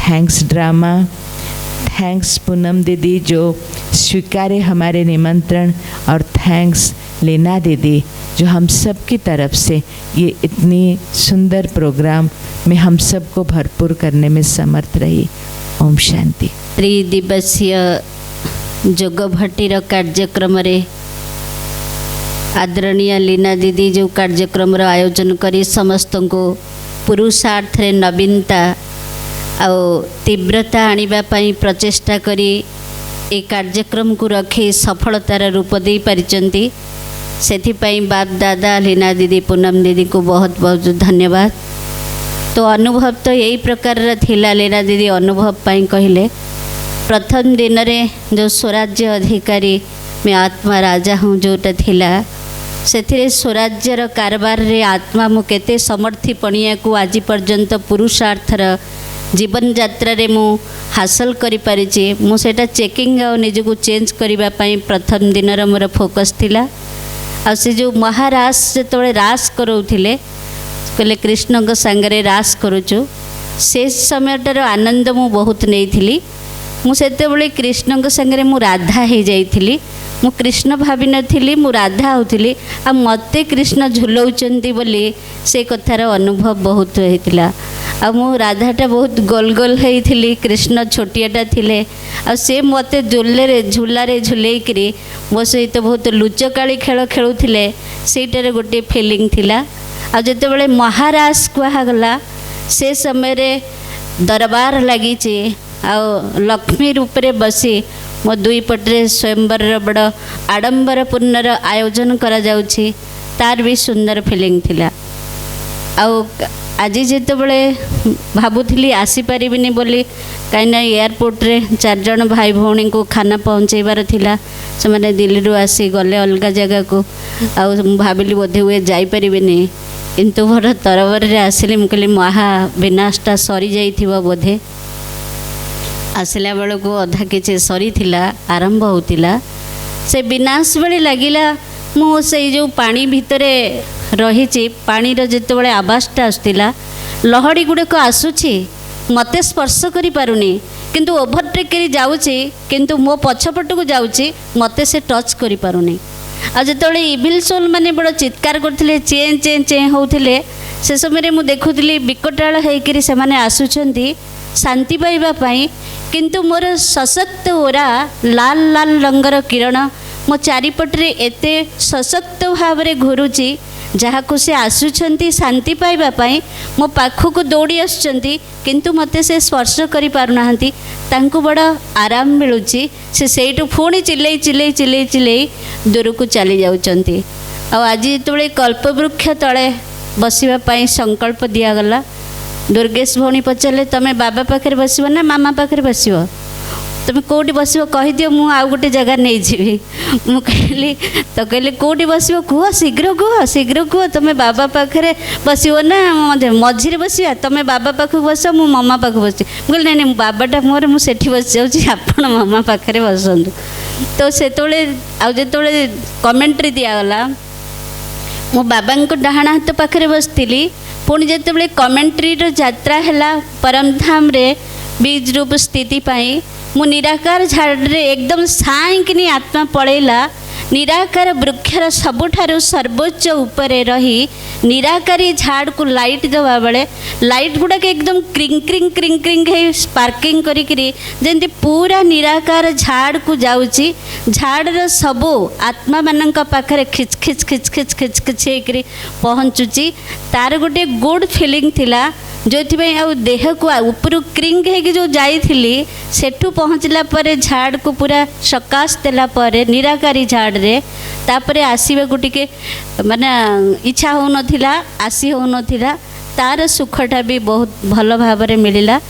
थैंक्स ड्रामा, थैंक्स पूनम दीदी जो स्वीकारे हमारे निमंत्रण, और थैंक्स लीना दीदी जो हम सब की तरफ से ये इतनी सुंदर प्रोग्राम में हम सबको भरपूर करने में समर्थ रही। ओम शांति। त्रिदिवसीय जोग भट्टीर कार्यक्रम रे आदरणीय लीना दीदी जो कार्यक्रम आयोजन करी समस्त को पुरुषार्थ रे नवीनता आ तीव्रता आनिबा पई प्रचेष्टा करी ए कार्यक्रम को रखी सफलतार रूप दे पारिचंती। सेथिपाई बाप दादा लीना दीदी पूनम दीदी को बहुत बहुत धन्यवाद। तो अनुभव तो यही प्रकार थिला। लीना दीदी अनुभव पाई कहले प्रथम दिन रे जो स्वराज्य अधिकारी में आत्मा राजा हूँ जोटा थिला से स्वराज्यर कारबार रे आत्मा मु केते समर्थी पणिया को आज पर्यंत पुरुषार्थर जीवन यात्रा रे मु हासिल करि परिछि। मु सेटा चेकिंग आ निजको चेंज करिबा पई प्रथम दिन रे मोर फोकस थिला। आ से जो महाराज जेतबे रास करौथिले कहले कृष्ण को संगरे रास करूचु से समयटार आनंद मु बहुत नहीं। मुझे कृष्ण को संगरे मु राधा हो जाइली। मु कृष्ण भावी नी मु राधा होती आ मते कृष्ण झुलाउचंती बोली से कथार अनुभव बहुत होता। आ मु राधाटा बहुत गोल गोल होती, कृष्ण छोटियाटा थिले आ से मते झूलारे झुलेकरी मो सहित बहुत लुचकाली खेल खेलुथिले सेटार गोटे फिलिंग थिला। आ जितेबाला महाराज कहगला से समय रे दरबार लगी आ लक्ष्मी रूप रे बसी मो दुई पटरे स्वयंवर बड़ आडंबरपूर्ण आयोजन करा जाउछि तार भी सुंदर फिलिंग थिला। आज जितेबाला भावुली आसीपारिनी बोली कहीं एयरपोर्ट रे 4 जन भाई भौणी को खाना पहुँचेबार थिला। से मैंने दिल्ली रू आसी गले अलग जगह को भाविली बोधे हुए जापरिनी किंतु मोर तरबर रे आसिली मुझे महा विनाशटा सरी जाइथिबो बोधे। आसला बेल को अधा किसी सरी थिला आरंभ होतिला से विनाश बेले लगिला। मु से जो पानी भितरे रही पानी जितेबाला आवासटा आसुला लहड़ी गुड़ाक आसूची मते स्पर्श करि पारुनी किंतु ओभरटेक करी जाउची किंतु मो पछपट को जाउची मते से टच करि पारुनी। आ जितेबाला इविल सोल माने बड़ चित्कार करथिले चें चें चें होउथिले से समय मु देखुथिली विकटाळ हेकरी से माने आसुचंती शांति पाइबा पाई किंतु मोर सशक्त ओरा लाल लाल रंगर किरण मो चारिपटरे एते सशक्त भाव रे घुरुची जहाँ को से आसुचंती शांति पाइबा पाई मो पाखु को दौड़ी आसुचंती किंतु मते से स्पर्श करि पारुनाहांती तांको बड़ा आराम मिलुची से सेठु पुणी चिल्लई चिल्लई चिल्लई चिल्लई दूर को चली जाउचंती। आ आज जेतबेले कल्पवृक्ष तले बसिबा पाई संकल्प दियागला दुर्गेश भौणी पचारे तमें बाबा पाखे बस ना मामा पाखे बस तुम कौटी बस कहीदिव मु आउ गोटे जगह नहीं जी मु कहली तो कहले कौटी बस कह शीघ्र कह तुम बाबा पाखे बस ना मझे बस तुम बाबा पाख बस मु मामा पाख बस कहली नहीं नहीं बाबाटा मोर मुझे बस जाऊँगी आपण मामा पाखे बसतु। तो से आते कमेंट्री दिगला मो बाबा डाहाण हाथ पाखे बसती पुणी जिते कमेंट्री यात्रा है परमधाम रे बीज रूप स्थिति पाई मु निराकार झाड़े एकदम साइकिनी आत्मा पड़ेला निराकार वृक्षर सबुठारु सर्वोच्च उपरे रही निराकारी झाड़ को लाइट देवा बेले लाइट गुड़ाक एकदम क्रिंग क्रिंग क्रिंग क्रिंग है स्पार्किंग करी जमी पूरा निराकार झाड़ को जाऊँगी झाड़ सबू आत्मा मान पाखे खिच खिच खिच खिच खिच खिच होकर पहुँचुची तार गोटे गुड फिलिंग थिला जो देह को ऊपर क्रिंग है जो जाइली सेठू पहुँचला पर झाड़ को पूरा सकाश देला पर निराकारी झाड़ रे तापरे आसीबा को टिके माने इच्छा हो नथिला आसी हो नथिला तार सुखटा भी बहुत भल भाव रे मिलिला।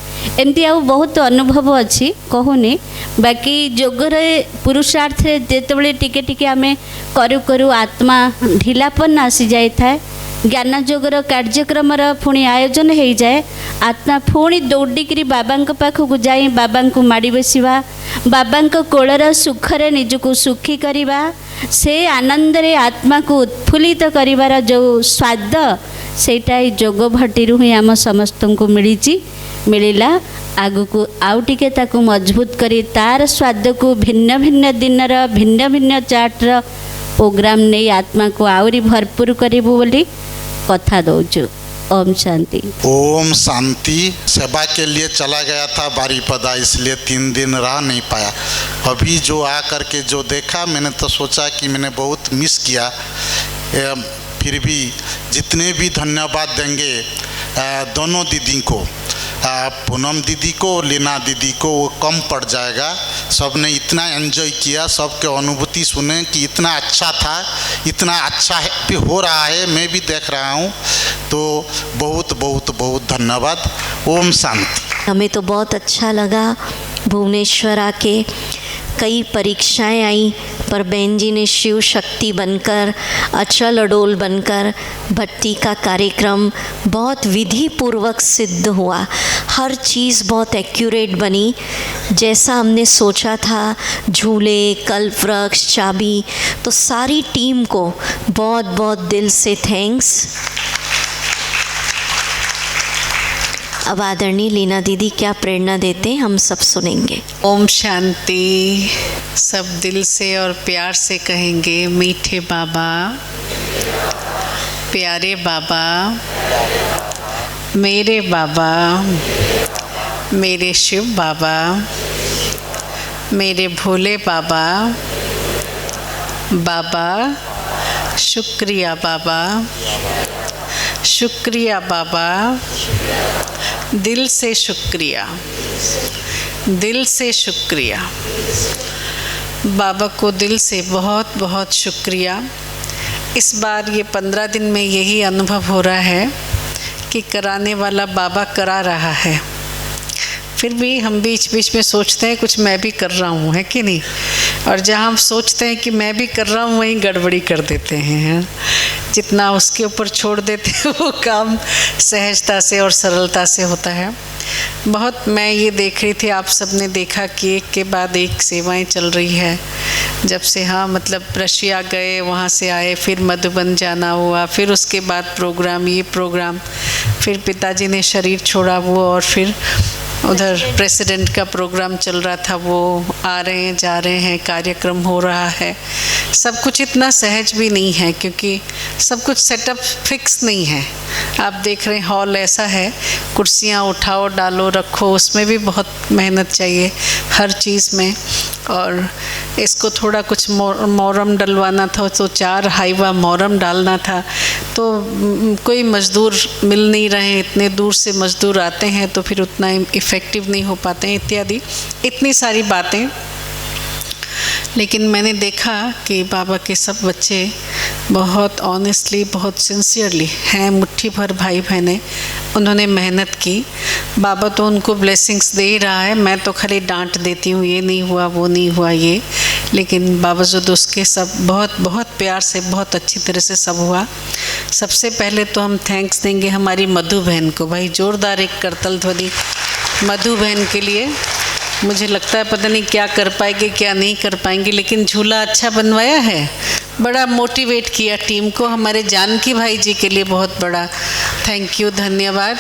एमती आ बहुत अनुभव अच्छी कहूनी बाकी जोगरे पुरुषार्थ जेतेबेले टिके टिके आमे करू करू आत्मा ढिलापन आसी जाए था ज्ञान जोगर कार्यक्रम पुणी आयोजन हो जाए आत्मा पुणी दौड़िकी बाबा पाखक जाई बाबा को माड़ी बसवा बाबा कोलर सुखरे निजको सुखी करवा से आनंद रे आत्मा को उत्फुल्लित करिवार जो स्वाद सेटा जोग भट्टी ही आम समस्त को मिलला आगु आउ टिके ताकू मजबूत करी तार स्वाद को भिन्न भिन्न दिनर भिन्न भिन्न चार्टर प्रोग्राम नहीं आत्मा को आउरी भरपूर करिबु बोली कथा दौचु। ओम शांति। ओम शांति। सेवा के लिए चला गया था बारीपदा, इसलिए 3 दिन रह नहीं पाया। अभी जो आ करके जो देखा मैंने तो सोचा कि मैंने बहुत मिस किया। फिर भी जितने भी धन्यवाद देंगे दोनों दीदी को, पूनम दीदी को, लीना दीदी को, वो कम पड़ जाएगा। सबने इतना एंजॉय किया, सबके अनुभूति सुने कि इतना अच्छा था, इतना अच्छा भी हो रहा है, मैं भी देख रहा हूँ। तो बहुत बहुत बहुत धन्यवाद। ओम शांति। हमें तो बहुत अच्छा लगा भुवनेश्वर आके। कई परीक्षाएं आई पर बहन जी ने शिव शक्ति बनकर, अचल अडोल बनकर भट्टी का कार्यक्रम बहुत विधि पूर्वक सिद्ध हुआ। हर चीज़ बहुत एक्यूरेट बनी जैसा हमने सोचा था। झूले, कल्प वृक्ष, चाबी, तो सारी टीम को बहुत बहुत दिल से थैंक्स। अब आदरणीय लीना दीदी क्या प्रेरणा देते हैं हम सब सुनेंगे। ओम शांति। सब दिल से और प्यार से कहेंगे, मीठे बाबा, प्यारे बाबा, मेरे बाबा, मेरे शिव बाबा, मेरे भोले बाबा, बाबा शुक्रिया बाबा, शुक्रिया बाबा, दिल से शुक्रिया, दिल से शुक्रिया बाबा को, दिल से बहुत बहुत शुक्रिया। इस बार ये 15 दिन में यही अनुभव हो रहा है कि कराने वाला बाबा करा रहा है। फिर भी हम बीच बीच में सोचते हैं कुछ मैं भी कर रहा हूँ, है कि नहीं? और जहाँ हम सोचते हैं कि मैं भी कर रहा हूँ वहीं गड़बड़ी कर देते हैं। जितना उसके ऊपर छोड़ देते हैं वो काम सहजता से और सरलता से होता है। बहुत मैं ये देख रही थी, आप सबने देखा कि एक के बाद एक सेवाएं चल रही है। जब से मतलब रशिया गए, वहाँ से आए, फिर मधुबन जाना हुआ, फिर उसके बाद प्रोग्राम, ये प्रोग्राम, फिर पिताजी ने शरीर छोड़ा वो, और फिर उधर प्रेसिडेंट का प्रोग्राम चल रहा था, वो आ रहे हैं, जा रहे हैं, कार्यक्रम हो रहा है। सब कुछ इतना सहज भी नहीं है क्योंकि सब कुछ सेटअप फिक्स नहीं है। आप देख रहे हैं हॉल ऐसा है, कुर्सियाँ उठाओ, डालो, रखो, उसमें भी बहुत मेहनत चाहिए हर चीज़ में। और इसको थोड़ा कुछ मोरम डलवाना था तो 4 हाईवा मोरम डालना था, तो कोई मज़दूर मिल नहीं रहे, इतने दूर से मज़दूर आते हैं तो फिर उतना इफ़ेक्टिव नहीं हो पाते हैं, इत्यादि इतनी सारी बातें। लेकिन मैंने देखा कि बाबा के सब बच्चे बहुत ऑनेस्टली, बहुत सिंसियरली हैं, मुट्ठी भर भाई बहनें, उन्होंने मेहनत की। बाबा तो उनको ब्लेसिंग्स दे ही रहा है, मैं तो खाली डांट देती हूँ, ये नहीं हुआ, वो नहीं हुआ, ये। लेकिन बावजूद उसके सब बहुत बहुत प्यार से, बहुत अच्छी तरह से सब हुआ। सबसे पहले तो हम थैंक्स देंगे हमारी मधु बहन को। भाई जोरदार एक करतल ध्वनि मधु बहन के लिए। मुझे लगता है पता नहीं क्या कर पाएंगे, क्या नहीं कर पाएंगे, लेकिन झूला अच्छा बनवाया है, बड़ा मोटिवेट किया टीम को। हमारे जानकी भाई जी के लिए बहुत बड़ा थैंक यू, धन्यवाद।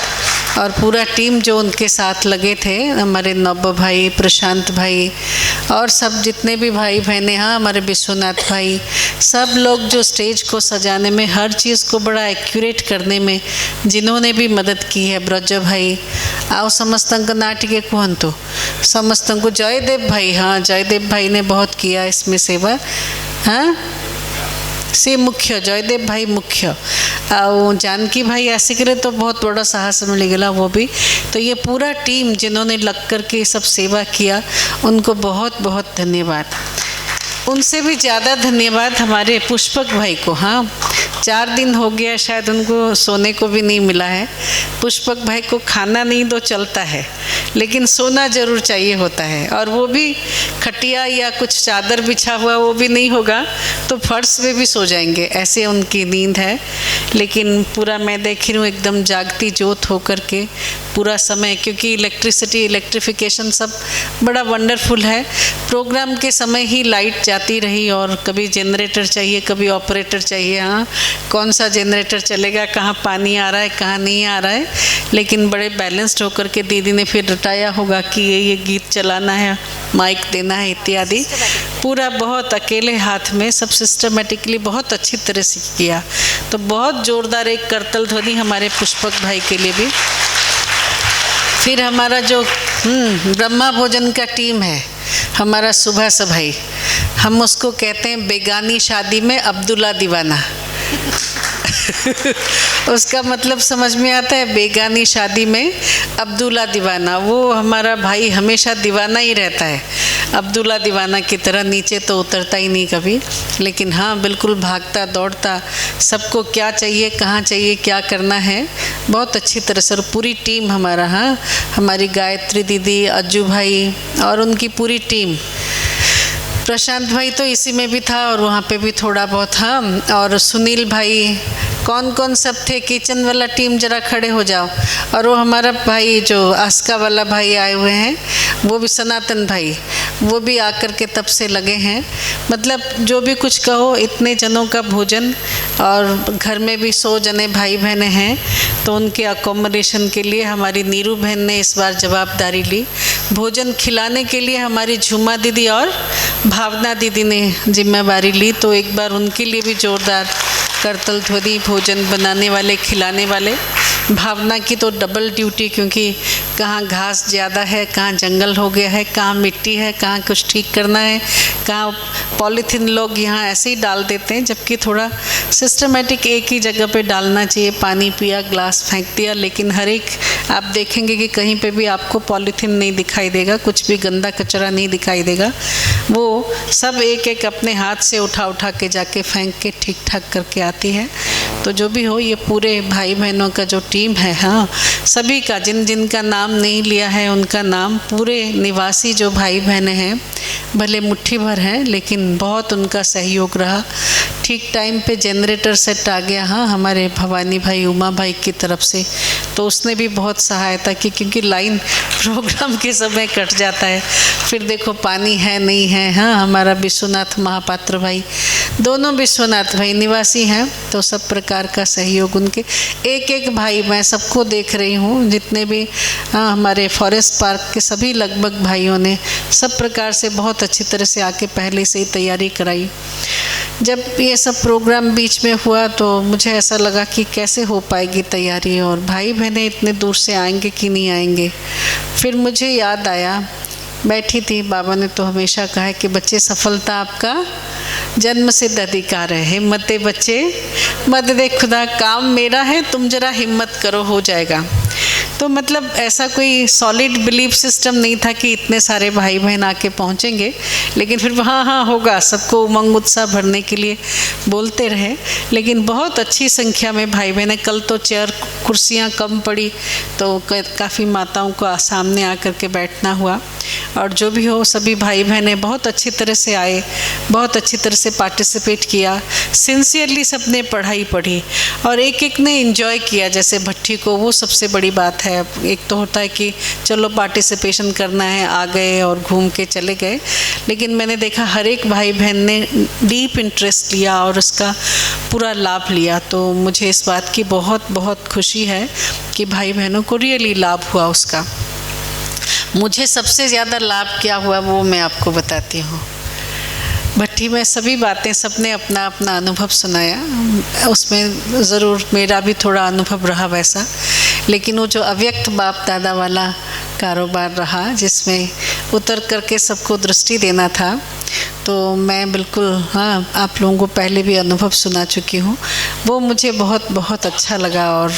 और पूरा टीम जो उनके साथ लगे थे, हमारे नौब भाई, प्रशांत भाई, और सब जितने भी भाई बहनें, हाँ हमारे विश्वनाथ भाई, सब लोग जो स्टेज को सजाने में, हर चीज़ को बड़ा एक्यूरेट करने में जिन्होंने भी मदद की है। ब्रज भाई आओ समस्तंक नाटिके कुहंतु, समस्तंक जयदेव भाई, हाँ जयदेव भाई ने बहुत किया इसमें सेवा, हाँ से मुख्य जयदेव भाई मुख्य, और जानकी भाई आसिकरे तो बहुत बड़ा साहस मिलेगा वो भी। तो ये पूरा टीम जिन्होंने लग कर के सब सेवा किया, उनको बहुत बहुत धन्यवाद। उनसे भी ज़्यादा धन्यवाद हमारे पुष्पक भाई को। हाँ 4 दिन हो गया शायद उनको सोने को भी नहीं मिला है। पुष्पक भाई को खाना नहीं दो चलता है, लेकिन सोना जरूर चाहिए होता है, और वो भी खटिया या कुछ चादर बिछा हुआ वो भी नहीं होगा तो फर्श पे भी सो जाएंगे, ऐसे उनकी नींद है। लेकिन पूरा मैं देख रही हूँ एकदम जागती जोत होकर के पूरा समय, क्योंकि इलेक्ट्रिसिटी, इलेक्ट्रिफिकेशन सब बड़ा वंडरफुल है। प्रोग्राम के समय ही लाइट जाती रही और कभी जनरेटर चाहिए, कभी ऑपरेटर चाहिए, हाँ कौन सा जनरेटर चलेगा, कहाँ पानी आ रहा है, कहाँ नहीं आ रहा है। लेकिन बड़े बैलेंस्ड होकर के दीदी ने फिर रटाया होगा कि ये गीत चलाना है, माइक देना है इत्यादि, पूरा बहुत अकेले हाथ में सब सिस्टमेटिकली बहुत अच्छी तरह से किया। तो बहुत ज़ोरदार एक करतल ध्वनि हमारे पुष्पक भाई के लिए भी। फिर हमारा जो ब्रह्मा भोजन का टीम है, हमारा सुभाष भाई, हम उसको कहते हैं बेगानी शादी में अब्दुल्ला दीवाना। उसका मतलब समझ में आता है, बेगानी शादी में अब्दुल्ला दीवाना। वो हमारा भाई हमेशा दीवाना ही रहता है, अब्दुल्ला दीवाना की तरह नीचे तो उतरता ही नहीं कभी। लेकिन हाँ बिल्कुल भागता दौड़ता, सबको क्या चाहिए, कहाँ चाहिए, क्या करना है, बहुत अच्छी तरह से। और पूरी टीम हमारा, हाँ हमारी गायत्री दीदी, अज्जू भाई और उनकी पूरी टीम, प्रशांत भाई तो इसी में भी था और वहाँ पे भी थोड़ा बहुत, हाँ और सुनील भाई, कौन कौन सब थे, किचन वाला टीम जरा खड़े हो जाओ। और वो हमारा भाई जो आस्का वाला भाई आए हुए हैं, वो भी सनातन भाई, वो भी आकर के तब से लगे हैं। मतलब जो भी कुछ कहो, इतने जनों का भोजन, और घर में भी 100 जने भाई बहनें हैं, तो उनके अकोमोडेशन के लिए हमारी नीरू बहन ने इस बार जवाबदारी ली। भोजन खिलाने के लिए हमारी झुमा दीदी और भावना दीदी ने जिम्मेवारी ली। तो एक बार उनके लिए भी जोरदार करतल ध्वनि, भोजन बनाने वाले, खिलाने वाले। भावना की तो डबल ड्यूटी, क्योंकि कहाँ घास ज़्यादा है, कहाँ जंगल हो गया है, कहाँ मिट्टी है, कहाँ कुछ ठीक करना है, कहाँ पॉलीथीन लोग यहाँ ऐसे ही डाल देते हैं, जबकि थोड़ा सिस्टमेटिक एक ही जगह पे डालना चाहिए। पानी पिया, ग्लास फेंक दिया, लेकिन हर एक आप देखेंगे कि कहीं पे भी आपको पॉलीथीन नहीं दिखाई देगा, कुछ भी गंदा कचरा नहीं दिखाई देगा। वो सब एक एक अपने हाथ से उठा उठा के जाके फेंक के ठीक ठाक करके आती है। तो जो भी हो, ये पूरे भाई बहनों का जो टीम है, हाँ सभी का, जिन जिनका नाम नहीं लिया है उनका नाम, पूरे निवासी जो भाई बहनें हैं, भले मुट्ठी भर हैं लेकिन बहुत उनका सहयोग रहा। ठीक टाइम पे जनरेटर सेट आ गया, हाँ हमारे भवानी भाई, उमा भाई की तरफ से, तो उसने भी बहुत सहायता की, क्योंकि लाइन प्रोग्राम के समय कट जाता है। फिर देखो पानी है नहीं है, हाँ हमारा विश्वनाथ महापात्र भाई, दोनों विश्वनाथ भाई निवासी हैं, तो सब प्रकार का सहयोग उनके। एक एक भाई, मैं सबको देख रही हूँ, जितने भी हाँ हमारे फॉरेस्ट पार्क के सभी लगभग भाइयों ने सब प्रकार से बहुत अच्छी तरह से आके पहले से ही तैयारी कराई। जब ये सब प्रोग्राम बीच में हुआ तो मुझे ऐसा लगा कि कैसे हो पाएगी तैयारी, और भाई बहनें इतने दूर से आएंगे कि नहीं आएंगे। फिर मुझे याद आया, बैठी थी, बाबा ने तो हमेशा कहा है कि बच्चे सफलता आपका जन्म सिद्ध अधिकार है, हिम्मते बच्चे मत दे खुदा, काम मेरा है, तुम जरा हिम्मत करो, हो जाएगा। तो मतलब ऐसा कोई सॉलिड बिलीफ सिस्टम नहीं था कि इतने सारे भाई बहन आके पहुँचेंगे, लेकिन फिर हाँ हाँ होगा, सबको उमंग उत्साह भरने के लिए बोलते रहे। लेकिन बहुत अच्छी संख्या में भाई बहनें, कल तो चेयर कुर्सियाँ कम पड़ी तो काफ़ी माताओं को सामने आकर के बैठना हुआ। और जो भी हो, सभी भाई बहनें बहुत अच्छी तरह से आए, बहुत अच्छी तरह से पार्टिसिपेट किया, सिंसियरली सबने पढ़ाई पढ़ी और एक एक ने एंजॉय किया। जैसे भट्टी को, वो सबसे बड़ी बात है। एक तो होता है कि चलो पार्टिसिपेशन करना है, आ गए और घूम के चले गए, लेकिन मैंने देखा हर एक भाई बहन ने डीप इंटरेस्ट लिया और उसका पूरा लाभ लिया। तो मुझे इस बात की बहुत बहुत खुशी है कि भाई बहनों को रियली लाभ हुआ उसका। मुझे सबसे ज़्यादा लाभ क्या हुआ वो मैं आपको बताती हूँ। भट्टी में सभी बातें सबने अपना अपना अनुभव सुनाया, उसमें ज़रूर मेरा भी थोड़ा अनुभव रहा वैसा, लेकिन वो जो अव्यक्त बाप दादा वाला कारोबार रहा, जिसमें उतर करके सबको दृष्टि देना था, तो मैं बिल्कुल हाँ आप लोगों को पहले भी अनुभव सुना चुकी हूँ। वो मुझे बहुत बहुत अच्छा लगा और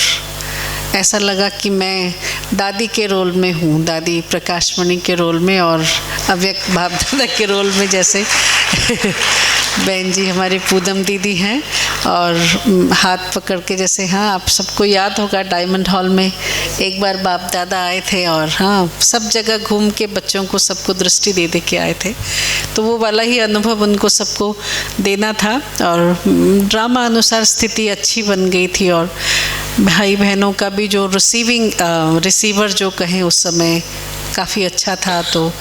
ऐसा लगा कि मैं दादी के रोल में हूँ, दादी प्रकाशमणि के रोल में और अव्यक्त बाप दादा के रोल में। जैसे बहन जी हमारी पूदम दीदी हैं और हाथ पकड़ के, जैसे हाँ आप सबको याद होगा डायमंड हॉल में एक बार बाप दादा आए थे और हाँ सब जगह घूम के बच्चों को सबको दृष्टि दे दे के आए थे। तो वो वाला ही अनुभव उनको सबको देना था और ड्रामा अनुसार स्थिति अच्छी बन गई थी और भाई बहनों का भी जो रिसीवर जो कहें उस समय काफ़ी अच्छा था। तो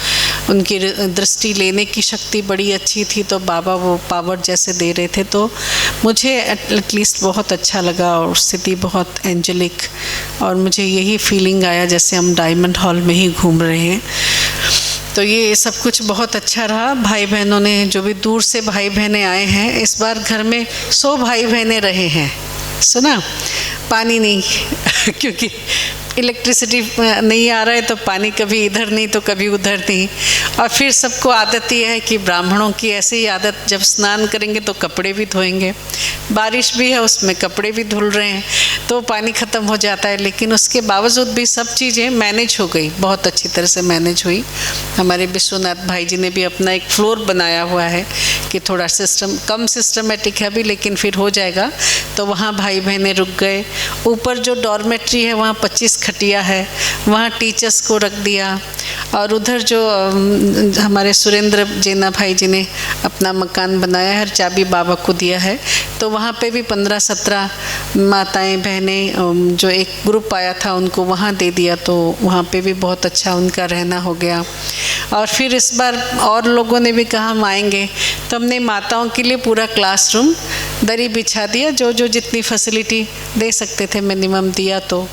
उनकी दृष्टि लेने की शक्ति बड़ी अच्छी थी, तो बाबा वो पावर जैसे दे रहे थे, तो मुझे एटलीस्ट बहुत अच्छा लगा और स्थिति बहुत एंजेलिक, और मुझे यही फीलिंग आया जैसे हम डायमंड हॉल में ही घूम रहे हैं। तो ये सब कुछ बहुत अच्छा रहा। भाई बहनों ने, जो भी दूर से भाई बहनें आए हैं, इस बार घर में 100 भाई बहनें रहे हैं, सुना, पानी नहीं क्योंकि इलेक्ट्रिसिटी नहीं आ रहा है, तो पानी कभी इधर नहीं तो कभी उधर नहीं। और फिर सबको आदत ये है कि ब्राह्मणों की ऐसे ही आदत, जब स्नान करेंगे तो कपड़े भी धोएंगे, बारिश भी है उसमें कपड़े भी धुल रहे हैं, तो पानी ख़त्म हो जाता है। लेकिन उसके बावजूद भी सब चीज़ें मैनेज हो गई, बहुत अच्छी तरह से मैनेज हुई। हमारे विश्वनाथ भाई जी ने भी अपना एक फ्लोर बनाया हुआ है कि थोड़ा सिस्टम कम सिस्टमेटिक है अभी, लेकिन फिर हो जाएगा। तो वहाँ भाई बहनें रुक गए। ऊपर जो डॉर्मेट्री है वहाँ 25 खटिया है, वहाँ टीचर्स को रख दिया। और उधर जो हमारे सुरेंद्र जेना भाई जी ने अपना मकान बनाया है, चाबी बाबा को दिया है, तो वहाँ पे भी 15-17 माताएं बहनें, जो एक ग्रुप आया था उनको वहाँ दे दिया, तो वहाँ पे भी बहुत अच्छा उनका रहना हो गया। और फिर इस बार और लोगों ने भी कहा हम आएंगे, तो हमने माताओं के लिए पूरा क्लासरूम दरी बिछा दिया, जो जो जितनी फैसिलिटी दे सकते थे मिनिमम दिया। तो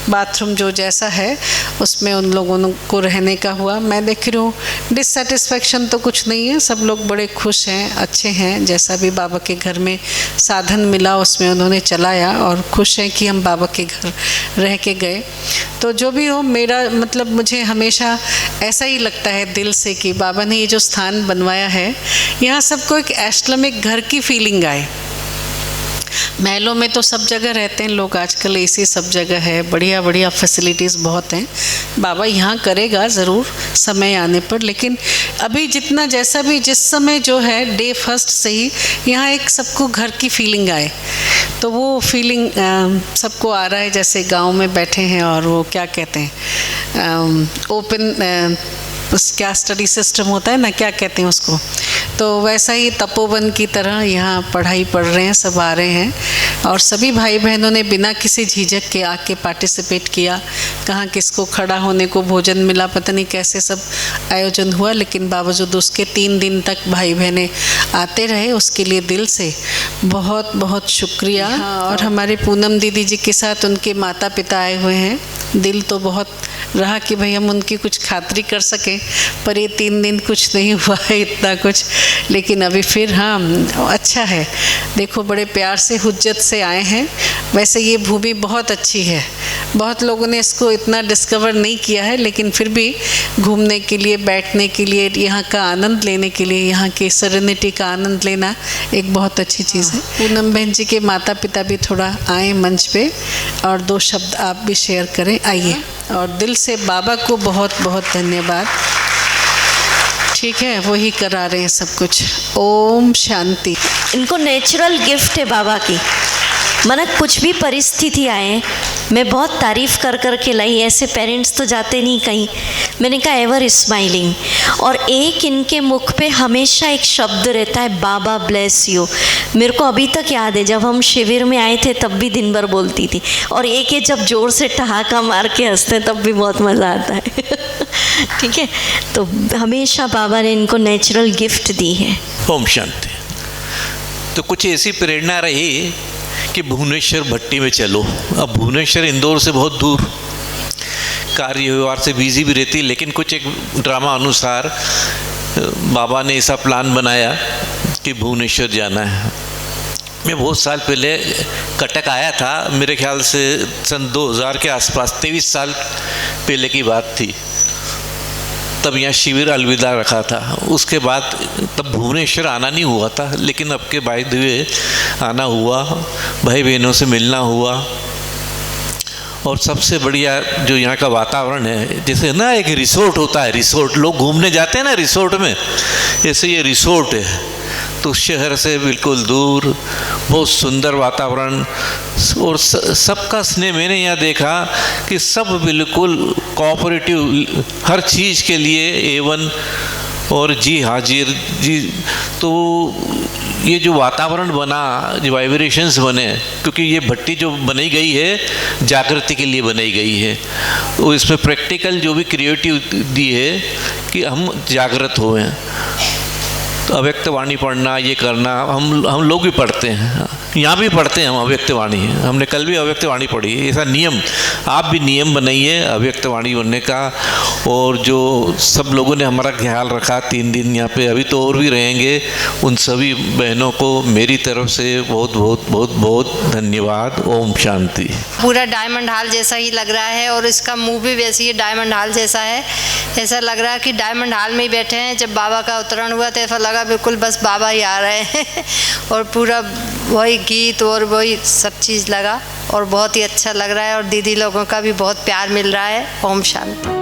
बाथरूम जो जैसा है उसमें उन लोगों को रहने का हुआ। मैं देख रही हूँ डिससेटिस्फैक्शन तो कुछ नहीं है, सब लोग बड़े खुश हैं, अच्छे हैं। जैसा भी बाबा के घर में साधन मिला उसमें उन्होंने चलाया, और खुश हैं कि हम बाबा के घर रह के गए। तो जो भी हो, मेरा मतलब मुझे हमेशा ऐसा ही लगता है दिल से कि बाबा ने ये जो स्थान बनवाया है, यहाँ सबको एक एस्टलमिक घर की फीलिंग आए। महलों में तो सब जगह रहते हैं लोग, आजकल एसी सब जगह है, बढ़िया बढ़िया फैसिलिटीज़ बहुत हैं। बाबा यहाँ करेगा ज़रूर समय आने पर, लेकिन अभी जितना जैसा भी जिस समय जो है डे फर्स्ट से ही यहाँ एक सबको घर की फीलिंग आए। तो वो फीलिंग सबको आ रहा है, जैसे गांव में बैठे हैं और वो क्या कहते हैं ओपन क्या स्टडी सिस्टम होता है ना, क्या कहते हैं उसको, तो वैसा ही तपोवन की तरह यहाँ पढ़ाई पढ़ रहे हैं, सब आ रहे हैं। और सभी भाई बहनों ने बिना किसी झिझक के आके पार्टिसिपेट किया। कहाँ किसको खड़ा होने को भोजन मिला, पता नहीं कैसे सब आयोजन हुआ, लेकिन बावजूद उसके 3 दिन तक भाई बहनें आते रहे, उसके लिए दिल से बहुत बहुत शुक्रिया। और हमारे पूनम दीदी जी के साथ उनके माता पिता आए हुए हैं। दिल तो बहुत रहा कि भाई हम उनकी कुछ खातिरी कर सकें, पर ये 3 दिन कुछ नहीं हुआ है इतना कुछ, लेकिन अभी फिर हाँ अच्छा है। देखो बड़े प्यार से हुज्जत से आए हैं। वैसे ये भूमि बहुत अच्छी है, बहुत लोगों ने इसको इतना डिस्कवर नहीं किया है, लेकिन फिर भी घूमने के लिए, बैठने के लिए, यहाँ का आनंद लेने के लिए, यहाँ की सेरेनिटी का आनंद लेना एक बहुत अच्छी चीज़ है। पूनम बहन जी के माता पिता भी थोड़ा आए मंच पे और 2 शब्द आप भी शेयर करें, आइए। और दिल से बाबा को बहुत बहुत धन्यवाद। ठीक है, वही करा रहे हैं सब कुछ। ओम शांति। इनको नेचुरल गिफ्ट है बाबा की, माना कुछ भी परिस्थिति आए, मैं बहुत तारीफ़ कर कर के लाई। ऐसे पेरेंट्स तो जाते नहीं कहीं। मैंने कहा एवर स्माइलिंग, और एक इनके मुख पे हमेशा एक शब्द रहता है, बाबा ब्लेस यू। मेरे को अभी तक याद है, जब हम शिविर में आए थे तब भी दिन भर बोलती थी, और एक ये जब ज़ोर से ठहाका मार के हंसते हैं तब भी बहुत मज़ा आता है। ठीक है, तो हमेशा बाबा ने इनको नेचुरल गिफ्ट दी है। ओम शांति। तो कुछ ऐसी प्रेरणा रही कि भुवनेश्वर भट्टी में चलो। अब भुवनेश्वर इंदौर से बहुत दूर, कार्य व्यवहार से बिजी भी रहती, लेकिन कुछ एक ड्रामा अनुसार बाबा ने ऐसा प्लान बनाया कि भुवनेश्वर जाना है। मैं बहुत साल पहले कटक आया था, मेरे ख्याल से सन 2000 के आसपास, 23 साल पहले की बात थी। तब यहाँ शिविर अलविदा रखा था। उसके बाद तब भुवनेश्वर आना नहीं हुआ था, लेकिन अब के बाद हुए आना हुआ, भाई बहनों से मिलना हुआ। और सबसे बढ़िया जो यहाँ का वातावरण है, जैसे ना एक रिसोर्ट होता है, रिसोर्ट लोग घूमने जाते हैं ना रिसोर्ट में, ऐसे ये रिसोर्ट है। तो शहर से बिल्कुल दूर, बहुत सुंदर वातावरण, और सबका स्नेह। मैंने यहाँ देखा कि सब बिल्कुल कोऑपरेटिव, हर चीज़ के लिए A1, और जी हाजिर जी। तो ये जो वातावरण बना, जो वाइब्रेशंस बने, क्योंकि ये भट्टी जो बनाई गई है जागृति के लिए बनाई गई है, वो इसमें प्रैक्टिकल जो भी क्रिएटिव दी है कि हम जागृत हुए हैं। तो अव्यक्त वाणी पढ़ना, ये करना, हम लोग भी पढ़ते हैं, यहाँ भी पढ़ते हैं हम अव्यक्त वाणी। हमने कल भी अव्यक्त वाणी पढ़ी, ऐसा नियम आप भी नियम बनाइए अव्यक्त वाणी बनने का। और जो सब लोगों ने हमारा ख्याल रखा 3 दिन यहाँ पे, अभी तो और भी रहेंगे, उन सभी बहनों को मेरी तरफ से बहुत बहुत बहुत बहुत धन्यवाद। ओम शांति। पूरा डायमंड हॉल जैसा ही लग रहा है और इसका मुंह भी वैसे ही डायमंड हॉल जैसा है। ऐसा लग रहा है कि डायमंड हॉल में ही बैठे हैं। जब बाबा का अवतरण हुआ तो ऐसा लगा बिल्कुल बस बाबा ही आ रहे हैं और पूरा वही गीत और वही सब चीज़ लगा और बहुत ही अच्छा लग रहा है और दीदी लोगों का भी बहुत प्यार मिल रहा है। ओम शांति।